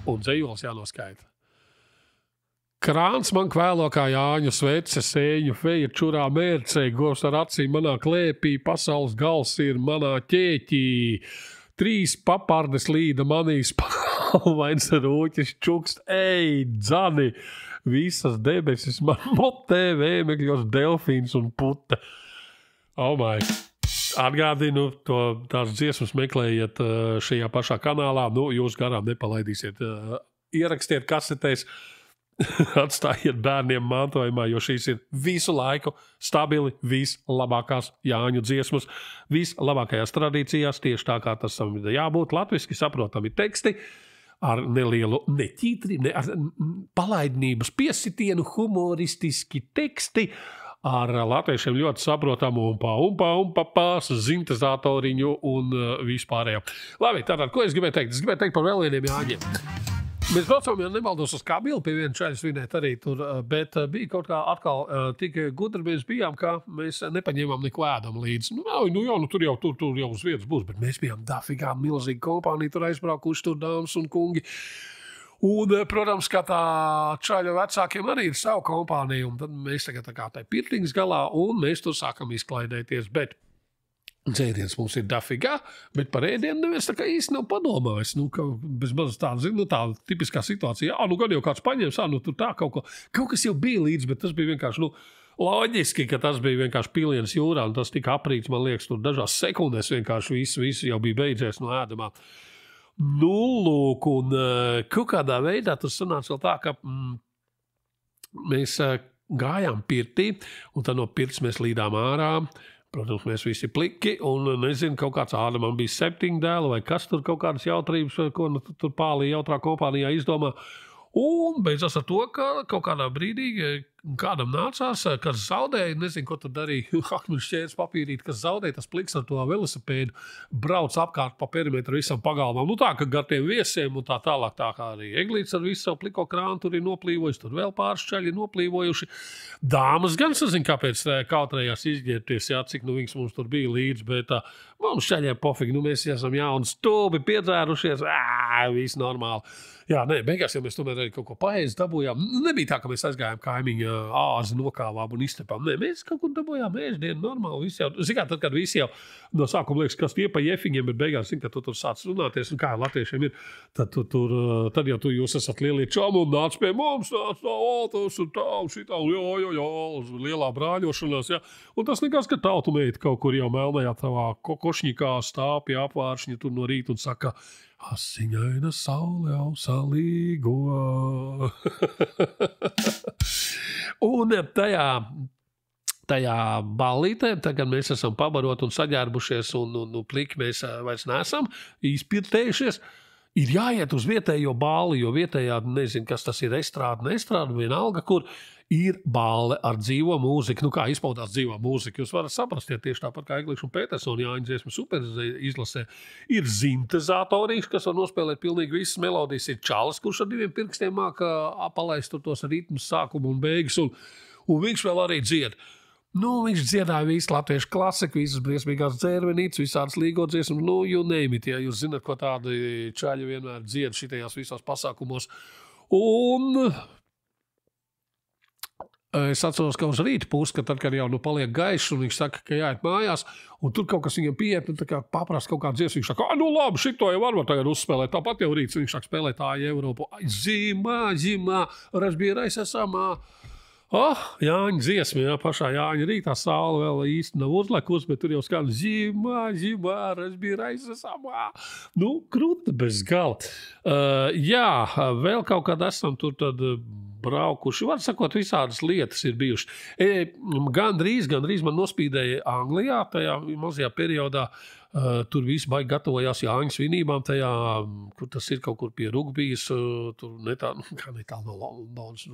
[SPEAKER 1] Un dzejols jānoskaita. Krāns man kvēlo kā Jāņu svece, sēņu feja čurā mērcē, govs ar acīm manā klēpī, pasaules gals ir manā ķēķī. 3 papardes līda manīs, palvains rūķis čukst, ej, dzani, visas debesis man motē, vēmekļos delfīns un puta. Oh my! Atgādinu, tās dziesmas meklējiet šajā pašā kanālā, nu, jūs garām nepalaidīsiet, ierakstiet kasetēs, atstājiet bērniem mantojumā, jo šīs ir visu laiku stabili vislabākās Jāņu dziesmas, vislabākajās tradīcijās, tieši tā kā tas jābūt, latviski saprotami teksti, ar nelielu neķītri, ar palaidnības piesitienu, humoristiski teksti, ar latviešiem ļoti saprotamu umpā, zintezatoriņu un vispārējo. Labi, tātad, ko es gribēju teikt? Es gribēju teikt par vēl vieniem Jāņiem. Mēs braucām, ja nemaldos uz Kabilu, pie viena čaļa svinēt arī tur, bet bija kaut kā atkal tik gudri mēs bijām, ka mēs nepaņēmām neko ēdam līdzi. Tur jau uz vietas būs, bet mēs bijām dafigā milzīga kompānija, tur aizbraukuši tur dāmas un kungi. Un, protams, ka tā čaļa vecākiem arī ir savu kompāniju, un tad mēs tagad tā kā tai pirtiņas galā, un mēs tur sākam izklaidēties, bet dzēriens mums ir dafigā, bet par ēdienu neviens tā kā īsti nav padomājis. Nu, bez mazas tā tipiskā situācija. Gan jau kāds paņems, tur tā kaut kas jau bija līdz, bet tas bija vienkārši, loģiski, ka tas bija vienkārši piliens jūrā, un tas tika aprīts, man liekas, tur dažās sekundēs vienkārši viss jau bija beidzies no ēdamā. Nu, lūk, un kaut kādā veidā tas sanāca vēl tā, ka mēs gājām pirtī, un tad no pirts mēs līdām ārā. Protams, mēs visi pliki, un nezinu, kaut kāds man bija 7 dēli, vai kas tur kaut kādas jautrības, ko tur pālī jautrā kompānijā izdomā. Un beidzās ar to, ka kaut kādā brīdī kādam nācās, kas zaudēja, nezinu, ko tur darīja, akmeņu šķērs papīrīt, kas zaudēja, tas pliks ar to velosipēdu, brauc apkārt pa perimetru visam pagalmam. Nu tā, ka gar tiem viesiem un tā tālāk, tā kā arī Eglīts ar visu savu pliko krānu tur ir noplīvojuši, tur vēl pāris čaļi noplīvojuši. Dāmas gan sazin, kāpēc kautrējās izģērties, jā, cik viņas mums tur bija līdz, bet mums čaļiem pofīgi, mēs esam jauni stūbi, piedzērušies, viss normāli. Jā, beigās jau mēs tomēr arī kaut ko paēst dabūjām. Nebija tā, ka mēs aizgājām kaimiņu āzi nokāvām un iztepām. Mēs kaut kur dabūjām ēždienu normāli. Visi jau, zin kā, tad, kad visi jau no sākuma liekas, kas tie pa jefiņiem, bet beigās, zin, ka tu tur sāc runāties, un kā latviešiem ir, tad jau jūs esat lielie čomi un nāc pie mums, tas un tā, un šitā, un lielā brāļošanās, jā. Un tas nekas, ka tautu meita kaut kur jau melnajā tavā kokošņikā stāv pie apvāršņa tur no rīta un saka, asiņaina saule ausalīgo. Un tajā ballītē, tagad mēs esam pabarot un saģērbušies un pliki mēs vairs neesam izpirtējušies, ir jāiet uz vietējo balli, jo vietējā, nezinu, kas tas ir, estrāde, vienalga, kur ir balle ar dzīvo mūziku. Nu, kā izpaudās dzīvo mūzika? Jūs varat saprast, ja tieši tāpat kā Eglīša un Petersona Jāņa dziesmu super izlasē, ir zintezatorīši, kas var nospēlēt pilnīgi visas melodijas, ir čalis, kurš ar 2 pirkstiem māka palaist tos ritmus sākumu un beigas, un viņš vēl arī dzied. Viņš dziedāja visu latviešu klasiku, visas briesmīgās dzērvenītes, visādas līgo dziesmas, you name it, ja jūs zinat, ko tādi čaļi vienmēr dzied šitajās visos pasākumos. Un es atceros, ka uz rīta pusi, ka tad, kad jau paliek gaišs, un viņš saka, ka jāiet mājās, un tur kaut kas viņam pieiet, un tā kā paprast kaut kādu dziesmu, viņš saka, labi, šito jau var tagad uzspēlēt, tāpat jau rīts, viņš saka, spēlēt tā Eiropu, zimā, разбирайся сама. Jāņa dziesma, jā, pašā Jāņa rītā saule vēl īsti nav uzlekusi, bet tur jau skan zimā, razbīraisa samā. Nu, krūta bez gala. Jā, vēl kaut kad esam tur tad braukuši. Var sakot, visādas lietas ir bijušas. Gandrīz man nospīdēja Anglijā tajā mazajā periodā. Tur visi baigi gatavojās Jāņa svinībām tajā, kur tas ir kaut kur pie Rugbijas, tur netālu no Londonas.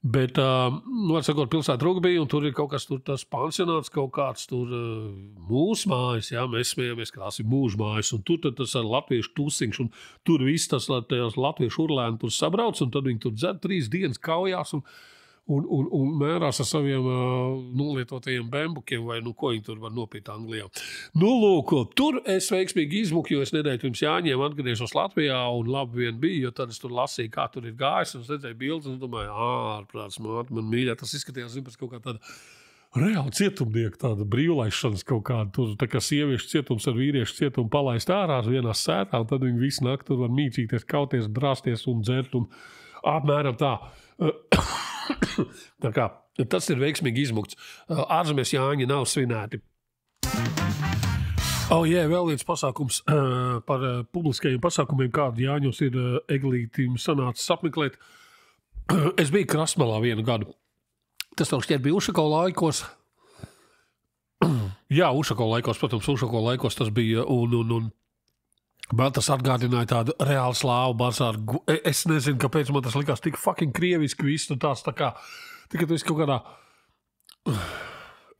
[SPEAKER 1] Bet, var sakot, pilsēta Rugbija, un tur ir kaut kas tur tas pansionāts, kaut kāds tur mūsu mājas, jā, mēs smējamies, ka tās ir mūžu mājas, un tur tas ar latviešu tusiņš, un tur viss tas latviešu urlēni tur sabrauc, un tad viņi tur dzer 3 dienas kaujās, un mērās ar saviem nolietotajiem bembukiem, vai ko viņi tur var nopīt Anglijā. Lūk, tur es veiksmīgi izmuku, jo es nedēļu pirms Jāņiem atgriežos Latvijā, un labi vien bija, jo tad es tur lasīju, kā tur ir gājis, un es redzēju bildes, un domāju, ārprāts, māte, man mīļā, tas izskatījās, pēc kaut kā tāda reāli cietumnieka, tāda brīvlaišanas kaut kāda, tur tā kā sieviešu cietums ar vīriešu cietumu palaist ārā vienā sētā, un tad viņi visu nakti tur var mīcīties, kauties, drāsties un dzert, un apmēram tā. Tā kā, tas ir veiksmīgi izmukts. Ārzemēs Jāņi nav svinēti. Vēl viens pasākums par publiskajiem pasākumiem, kādi Jāņos ir Eglītim sanācis apmeklēt. Es biju Krasmalā 1 gadu. Tas vēl šķiet bija Ušako laikos. Jā, Ušako laikos, protams, Ušako laikos tas bija un man tas atgādināja tādu reālu slāvu bazāru. Es nezinu, kāpēc man tas likās tik fucking krieviski viss, un tās tā kā, tikai tu esi kaut kādā,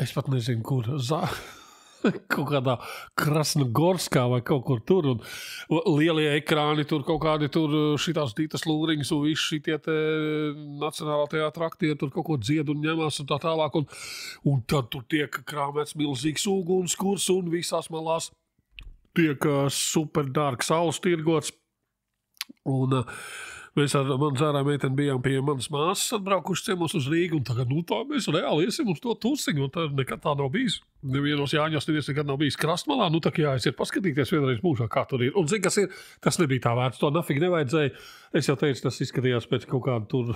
[SPEAKER 1] es pat nezinu, kur, kaut kādā Krasnogorskā vai kaut kur tur, un lielie ekrāni tur kaut kādi tur šitās dītas lūriņas, un visi šitie te Nacionālā teātra aktieri tur kaut ko dzied un ņemās un tā tālāk, un tad tur tiek krāmēts milzīgs ugunskurs un visās malās tiek super dārgs saules tirgots. Un mēs ar manu zārā meiteni bijām pie manas māsas atbraukuši ciemos uz Rīgu, un tagad, tā mēs reāli iesim uz to tusiņu, un tā nekad tā nav bijis. Nevienos Jāņos neviens nekad nav bijis Krastmalā, tā kā jāaiziet paskatīties vienreiz mūžā, kā tur ir. Un zin, kas ir, tas nebija tā vērts, to nafīgi nevajadzēja. Es jau teicu, tas izskatījās pēc kaut kādu tur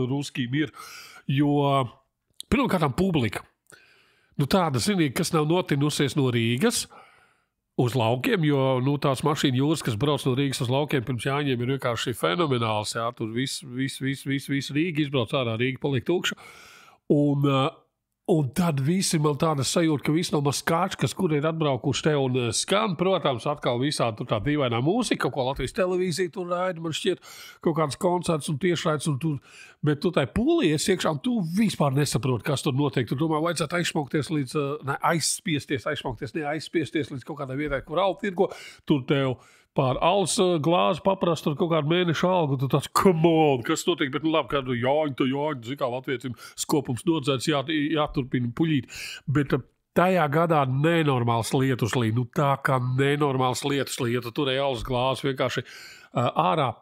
[SPEAKER 1] ruskī mir, jo pirmkārtām publika. Tāda, zinīgi, kas nav notinusies no Rīgas uz laukiem, jo tās mašīna jūras, kas brauc no Rīgas uz laukiem pirms Jāņiem, ir vienkārši fenomenāls. Jā, tur viss Rīga izbrauc ārā, Rīga paliek tukša. Un tad visi man tāda sajūta, ka visi no Maskāčkas, kur ir atbraukuši te un skan, protams, atkal visādi tur tā dīvainā mūzika, kaut ko Latvijas televīzija tur raida, man šķiet kaut kāds koncerts un tiešraids, bet tu tai pūlī esi iekšā, un tu vispār nesaproti, kas tur notiek. Tu domā, vajadzētu aizsmaukties līdz, aizspiesties līdz kaut kādai vietai, kur alti tirgo, tur tev pār alus glāzi paprast tur kaut kādu mēnešu algu, tu tāds, come on, kas notiek, bet labi, kādu Jāņu, zin kā latviecim skopums nodzēts, jāturpina puļīt, bet tajā gadā nenormāls lietus līja, tā kā nenormāls lietus līja, tu turēji alus glāzi vienkārši ārā.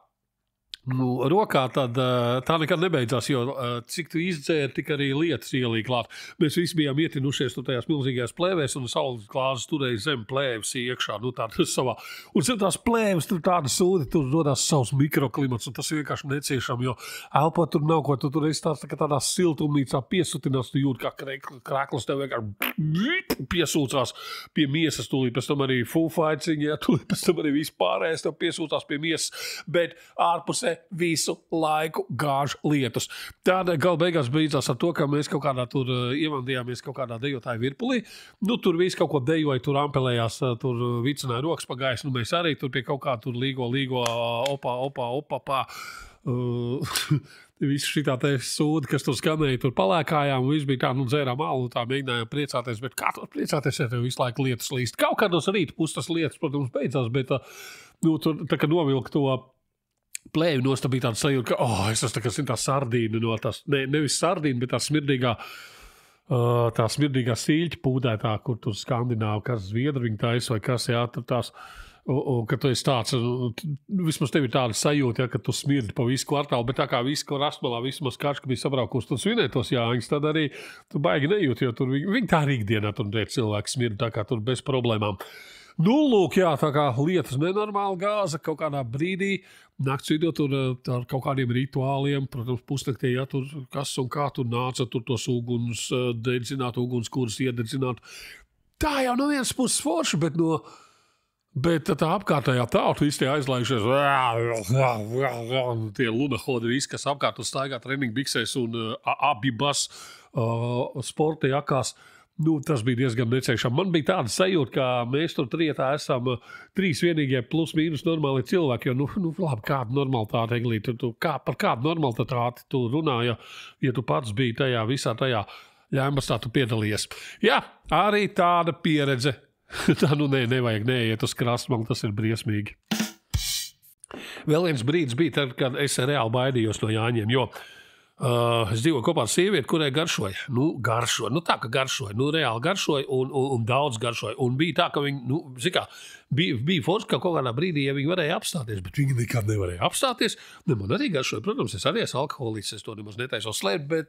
[SPEAKER 1] Rokā tad tā nekad nebeidzās, jo cik tu izdzēri, tik arī lietas ielīja klāt. Mēs visi bijām ietinušies tajās milzīgajās plēvēs, un saules glāzes turēja zem plēves iekšā, tādas savā. Un zem tās plēves tur tāda sūdi, tur rodās savs mikroklimats, un tas vienkārši neciešam, jo elpot tur nav ko, tu tur esi tādā siltumnīcā piesutinās, tu jūti, kā kraklis tev vienkārši piesūcās pie miesas, tūlīt pēc tam arī fūfaiciņi, tūlīt pēc tam arī vispārējais tev piesūcās pie miesas, bet ārpusē visu laiku gāž lietus. Tāda gala beigās beidzās ar to, ka mēs kaut kādā tur ievandījāmies kaut kādā dejotāju virpulī. Tur visi kaut ko dejoja, tur ampelējās, tur vicināja rokas pa gaisu. Mēs arī tur pie kaut kā tur līgo, opā. Visu šitā te sūdi, kas tur skanēja, tur palēkājām, un viss bija tā, dzērām alu, tā mēģinājām priecāties, bet kā tur priecāties, ja tev visu laiku lietus līst. Kaut kādos rīta pustas lietas, protams, beidzās, bet tur tā kā novilka to plēvi nost, bija tāda sajūta, ka, es esmu tā sardīna no tās, nevis sardīna, bet tā smirdīgā sīļķa pūdētā, kur tur Skandināva, kas Zviedri viņa taisa vai kas, jā, tur tās, un ka tu esi tāds, vismaz tev ir tāda sajūta, ka tu smirdi pa visu kvartālu, bet tā kā visu Krasmalā, vismaz Kačka bija sabraukusi, tur svinētos Jāņus, tad arī tu baigi nejūti, jo tur viņi tā arī ikdienā tur cilvēki smirdi, tā kā tur bez problēmām. Nu, lūk, jā, tā kā lietas nenormāli gāza kaut kādā brīdī. Nakts vidū tur ar kaut kādiem rituāliem, protams, pusnaktī, ja tur kas un kā tur nāca, tur tos uguns dedzināt, ugunskurus iededzināt. Tā jau no vienas puses forši, bet tā apkārtējā tauta visi tie aizlaišies. Tie lunahodi visi, kas apkārt uz staigā treniņu biksēs un abibas sporta jakās. Nu, tas bija diezgan neciešami. Man bija tāda sajūta, ka mēs tur trietā esam trīs vienīgie plus mīnus normāli cilvēki, jo, labi, kāda normalitāte, Eglīte, par kādu normalitāti tu runā, ja tu pats biji tajā visā tajā ļēmbastā, tu piedalījies. Jā, arī tāda pieredze. Tā, nevajag neiet uz krastmalu, tas ir briesmīgi. Vēl viens brīdis bija tad, kad es reāli baidījos no Jāņiem, jo es dzīvoju kopā ar sievieti, kurai garšoja. Tā, ka garšoja. Reāli garšoja un daudz garšoja. Un bija tā, ka viņi, bija forši, ka kaut kādā brīdī, ja viņi varēja apstāties, bet viņi nekad nevarēja apstāties. Man arī garšoja. Protams, es arī esmu alkoholiķis, es to nemaz netaisos slēpt, bet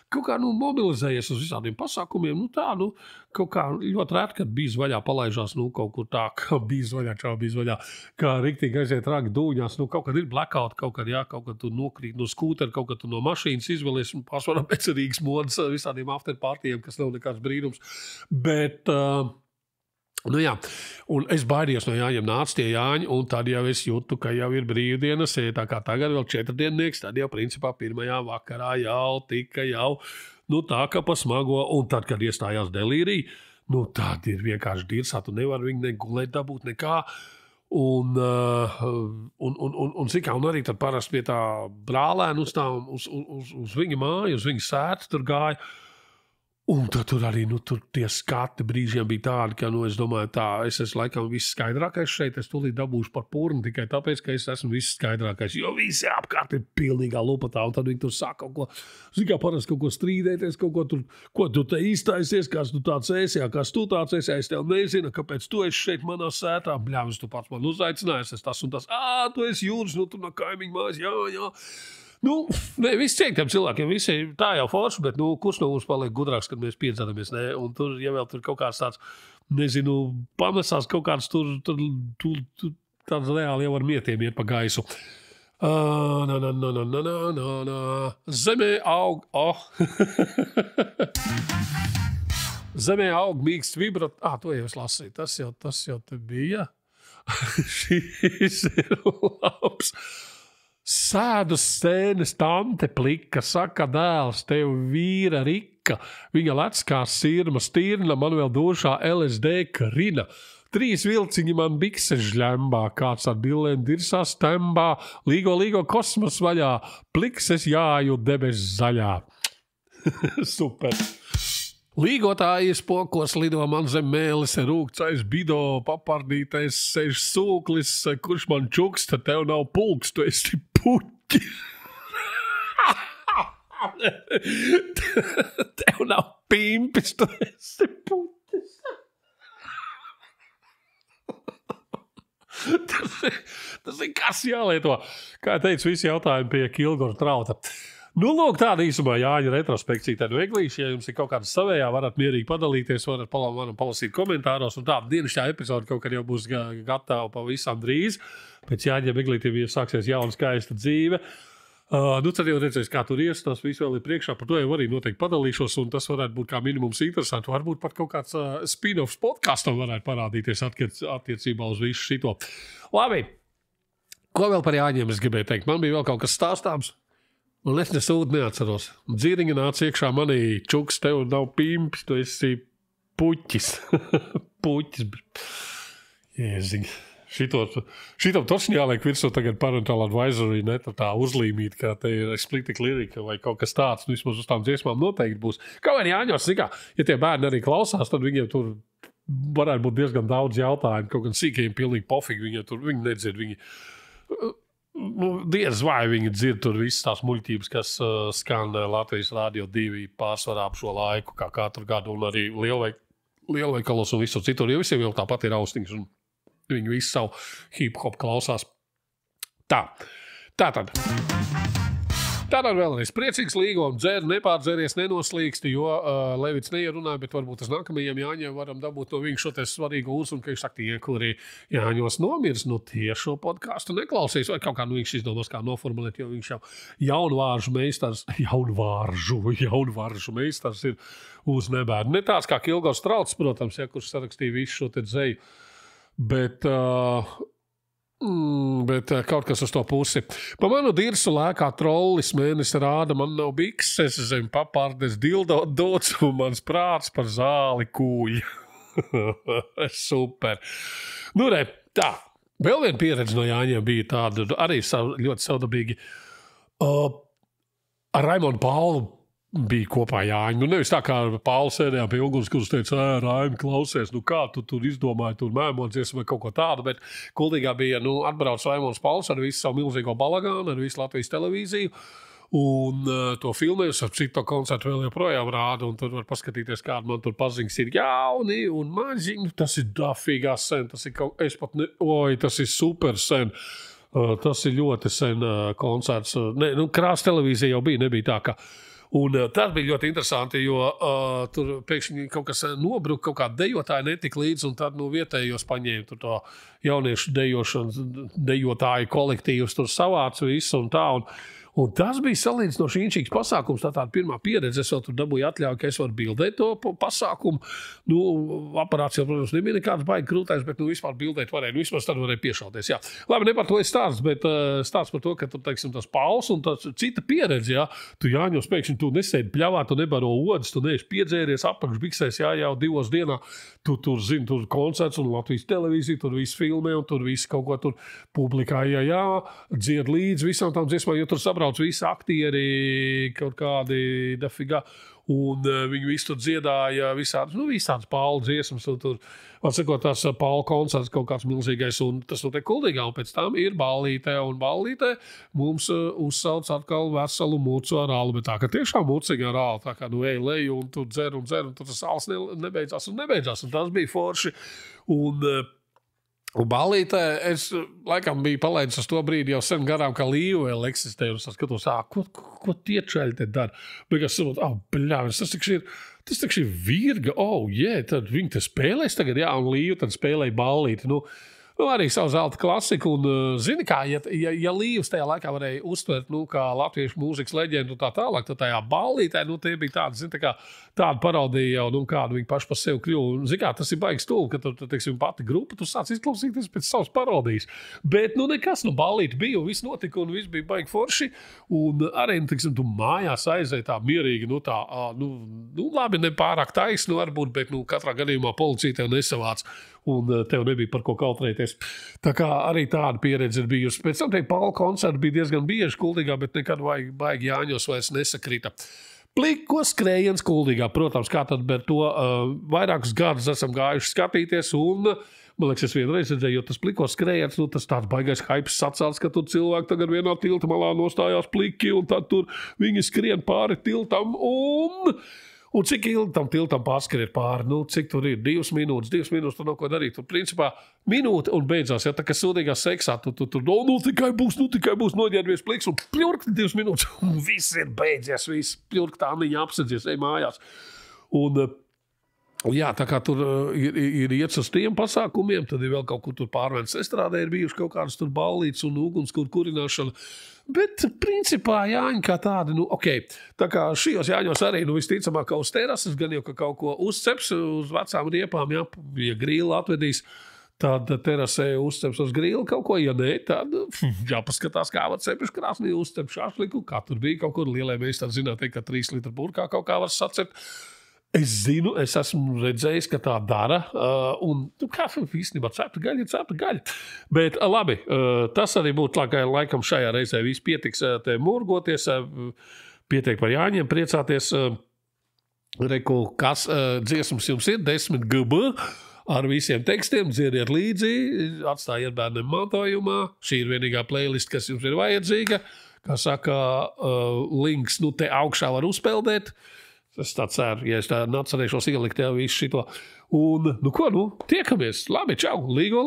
[SPEAKER 1] kaut kā mobilizējies uz visādiem pasākumiem. Kaut kā ļoti rēt, kad bijis vaļā palaižās, kaut kur tā, kā bijis vaļā, kā riktīgi aiziet ragi dūņās, kaut kad ir blackout, kaut kad tu nokrīt no skūtera, kaut kad tu no mašīnas izvēlies, un pārsvarā pēc Rīgas modas visādiem afterpartijiem, kas nav nekāds brīnums. Bet, jā, un es baidījos no Jāņiem, nāca tie Jāņi, un tad jau es jūtu, ka jau ir brīvdienas, tā kā tagad vēl 4 diennieks, tad jau principā 1. vakarā jau tika tā kā pa smago, un tad, kad iestājās delīrija, tad ir vienkārši dirsā, tu nevari viņu negulēt dabūt nekā, un arī tad parasti pie tā brālēna uz viņa māju, uz viņa sēta tur gāja. Un tad tur arī tie skati brīžiem bija tādi, ka es domāju, es esmu laikam viss skaidrākais šeit, es tūlīt dabūšu par purnu tikai tāpēc, ka es esmu viss skaidrākais, jo visi apkārt ir pilnīgā lupatā, un tad viņi tur sāk kaut ko, parasti kaut ko strīdēties, ko tu te iztaisies, kas tu tāds esi, kas tu tāds esi, es tev nezinu, kāpēc tu esi šeit manā sētā, bļāvis, tu pats man uzaicinājies, es tas un tas, tu esi Jūris, tu no kaimiņu mājas, jā. Visi ciektiem cilvēkiem, visi tā jau forši, bet kurš no mums paliek gudrāks, kad mēs piedzeramies, ne? Un tur, ja vēl tur kaut kāds tāds, nezinu, pamesās kaut kāds tur tāds reāli jau ar mietiem iet pa gaisu. Zemē aug, Zemē aug mīksts vibrat, to jau es lasīju, tas jau te bija. Šis ir labs. Sēdus sēnes tante plika, saka dēls, tev vīra rika, viņa lec kā sirma stirna, man vēl dušā LSD krina. 3 vilciņi man bikses žļembā, kāds ar dillēm dirsā stembā, līgo kosmos vaļā, plikses jāju debes zaļā. Super. Līgotāji spokos lido man zem mēles, rūkcais bido, papardītais sēž sūklis, kurš man čuksta, tev nav pulks, tu esi puķi. Tev nav pimpis, tu esi puķis. Tas ir kas jālieto. Kā teicu, visi jautājumi pie Kilgora Trauta. Lūk, tāda īsumā Jāņa retrospekcija. Tad Eglīši, ja jums ir kaut kāda savējā, varat mierīgi padalīties, varat palasīt komentāros, un tāda dienasšā epizoda kaut kad jau būs gatava pavisam drīz. Pēc Jāņiem Eglītiem sāksies jauna skaista dzīve. Tad jau redzēs, kā tur ies, tas viss vēl ir priekšā, par to jau arī noteikti padalīšos, un tas varētu būt kā minimums interesanti. Varbūt pat kaut kāds spin-offs podkastam varētu parādīties attiecībā uz visu šito. Labi, ko vēl par Jāņiem es gribēju teikt? Man bija vēl kaut kas stāstāms. Un es nesūdu neatceros. Dzīriņa nāca iekšā manī, čuks, tev nav pimpis, tu esi puķis. Puķis. Jēziņ. Šitam točni jāliek virsū tagad parental advisory, ne tā uzlīmīt, kā te ir explicit lirika vai kaut kas tāds. Vismaz uz tām dziesmām noteikti būs. Kā vien Jāņos, ja tie bērni arī klausās, tad viņiem tur varētu būt diezgan daudz jautājumu. Kaut gan sīkajiem pilnīgi pofīgi, viņi nedzird, viņi... Diez vai viņi dzird tur visas tās muļķības, kas skan Latvijas Rādio 2 pārsvarā ap šo laiku, kā katru gadu, un arī lielveikalos un visur citur. Jo visiem jau tāpat ir austiņas, un viņi visu savu hip-hop klausās. Tātad. Tādā vēlreiz priecīgs līgo un dzer, nepārdzeries, nenoslīksti, jo Levits neierunāja, bet varbūt tas nākamajiem Jāņiem varam dabūt no viņš šo te svarīgo uzrunu, ka viņš saka, tie, kuri Jāņos nomirs, tie šo podcastu neklausīs, vai kaut kā viņš izdomās, kā noformulēt, jo viņš jau jaunvāržu meistars ir uz nebēdu. Ne tāds kā Kilgos Strauts, protams, kurš sarakstīja visu šo te dzeju, bet kaut kas uz to pusi. Pa manu dirsu lēkā trollis mēnesi rāda, man nav bikses, zem papārdes dildo dots un mans prāts par zāli kūļ. Super. Nu, re, tā. Vēl viena pieredze no Jāņiem bija tāda, arī ļoti savdabīgi. Ar Raimonu Paulu bija kopā Jāņi. Nu, nevis tā kā Pauls sēdējām pie uguns, kurš teica, Raimi, klausies, kā tu tur izdomāji, tur mēmodzies vai kaut ko tādu, bet Kuldīgā bija, atbrauc Raimons Pauls ar visu savu milzīgo balagānu, ar visu Latvijas televīziju, un to filmējus, ar citu koncertu vēl joprojām rāda, un tur var paskatīties, kāda man tur paziņas ir jauni un maziņi. Tas ir dafīgā sen, tas ir kaut, tas ir super sen. Tas ir ļoti sen koncerts. Krās televīzija jau bija, nebija tā, ka un tas bija ļoti interesanti, jo tur pēkšņi kaut kas nobruka, kaut kāda dejotāja netika līdzi, un tad vietējos paņēma tur to jauniešu dejotāju kolektīvus, tur savāca visu un tā. Un tas bija salīdzinoši inčīgs pasākums, tāda pirmā pieredze. Es vēl tur dabūju atļauju, ka es varu bildēt to pasākumu. Aparāts jau, protams, nebija nekāds baigi krūtais, bet vispār bildēt varēja. Vismaz tad varēja piešauties. Jā. Labi, ne par to es stāsts, bet stāsts par to, ka tur, teiksim, tas Pauls un tas cita pieredze, jā. Tu Jāņos pēkšņi tu nesēdi pļavā, tu nebaro odas, tu neesi piedzēries apakšbiksēs, jā, jau 2 dienās. Tu tur zini, tur koncerts un Latvijas televīzija, tur viss filmē un tur viss kaut ko tur publikā, jā, dzied līdz visām tām dziesmām, jo tur sabrauc visi aktieri, kaut kādi dafigā, un viņi visi tur dziedāja visādas Paula dziesmas, un tur, atsakot, tās Paula koncerts kaut kāds milzīgais, un tas notiek Kuldīgā, un pēc tam ir ballītē, un ballītē mums uzsauc atkal veselu mucu ar alu, bet tā, ka tiešām muciņa ar alu, tā kā ej leju, un tur dzer, un tur tas alas nebeidzās, un tas bija forši, Un ballītē es laikam biju palaidis uz to brīdi jau sen garām, kā Līva vēl eksistē, un es skatos, ko tie čaļi te dara? Bet es saprotu, tas taču ir virga, tad viņi te spēlēs tagad, jā, un Līva tad spēlēja ballīti, arī savu zelta klasiku, un zini kā, ja Līvs tajā laikā varēja uztvert, kā latviešu mūzikas leģendu un tā tālāk, tad tajā ballītē, tie bija tādi, zini, tāda parodija jau, kādu viņi paši par sevi kļuvu. Zini kā, tas ir baigs stūli, ka tur, teiksim, pati grupa, tu sāc izklausīties pēc savas parodijas. Bet, nekas, ballīti bija, un viss notika, un viss bija baigi forši, un arī, teiksim, tu mājās aizēji tā mierīgi, labi, ne pārāk taisni varbūt, bet, katrā gadījumā policija tev nesavāc, un tev nebija par ko kautrēties. Tā kā arī tāda pieredze ir bijusi. Pēc tam tie Paula koncerti bija diezgan bieži Kuldīgā, bet nekad baigi Jāņos vairs nesakrita. Pliko skrējiens Kuldīgā, protams, kā tad, bet to vairākus gadus esam gājuši skatīties, un man liekas, es vienreiz redzēju, jo tas pliko skrējiens, tas tāds baigais hypes sacēls, ka tur cilvēki tagad vienā tilta malā nostājās pliki, un tad tur viņi skrien pāri tiltam, un cik ilgi tam tiltam pārskriet pāri? Cik tur ir? 2 minūtes, tur nav ko darīt. Tur, principā, minūte un beidzās. Ja tā kā sūdīgā seksā, tu tikai būs, noģērbies pliks un pļurkti 2 minūtes. Un viss ir beidzies, viss pļurkti āniņa apsedzies, ej mājās. Un jā, tā kā tur ir iets uz tiem pasākumiem, tad ir vēl kaut kur tur pārvēns estrādē, ir bijuši kaut kādas tur ballītes un ugunskur kurināšana. Bet, principā, Jāņi kā tādi, tā kā šajos Jāņos arī, visticamāk, kā uz terases, gan jau, ka kaut ko uzceps uz vecām riepām, ja grīla atvedīs, tad terasē uzceps uz grīla kaut ko, ja nē, tad jāpaskatās, kā var cepišu krāsnī uzcep šašliku, kā tur bija kaut kur lielie mēs tad zināt, ka 3 litru burkā kaut kā var sacept. Es zinu, es esmu redzējis, ka tā dara, un kā īstenībā cepta gaļa. Bet labi, tas arī būtu laikam šajā reizē viss pietiks te murgoties, pietiek par Jāņiem, priecāties. Reku, kas dziesmas jums ir, 10 GB ar visiem tekstiem, dziediet līdzi, atstājiet bērniem mantojumā. Šī ir vienīgā playlist, kas jums ir vajadzīga. Kā saka, links te augšā var uzpeldēt. Es tā ceru, ja es tā atcerēšos ielikt tev visu šito. Un, tiekamies. Labi, čau, līgo.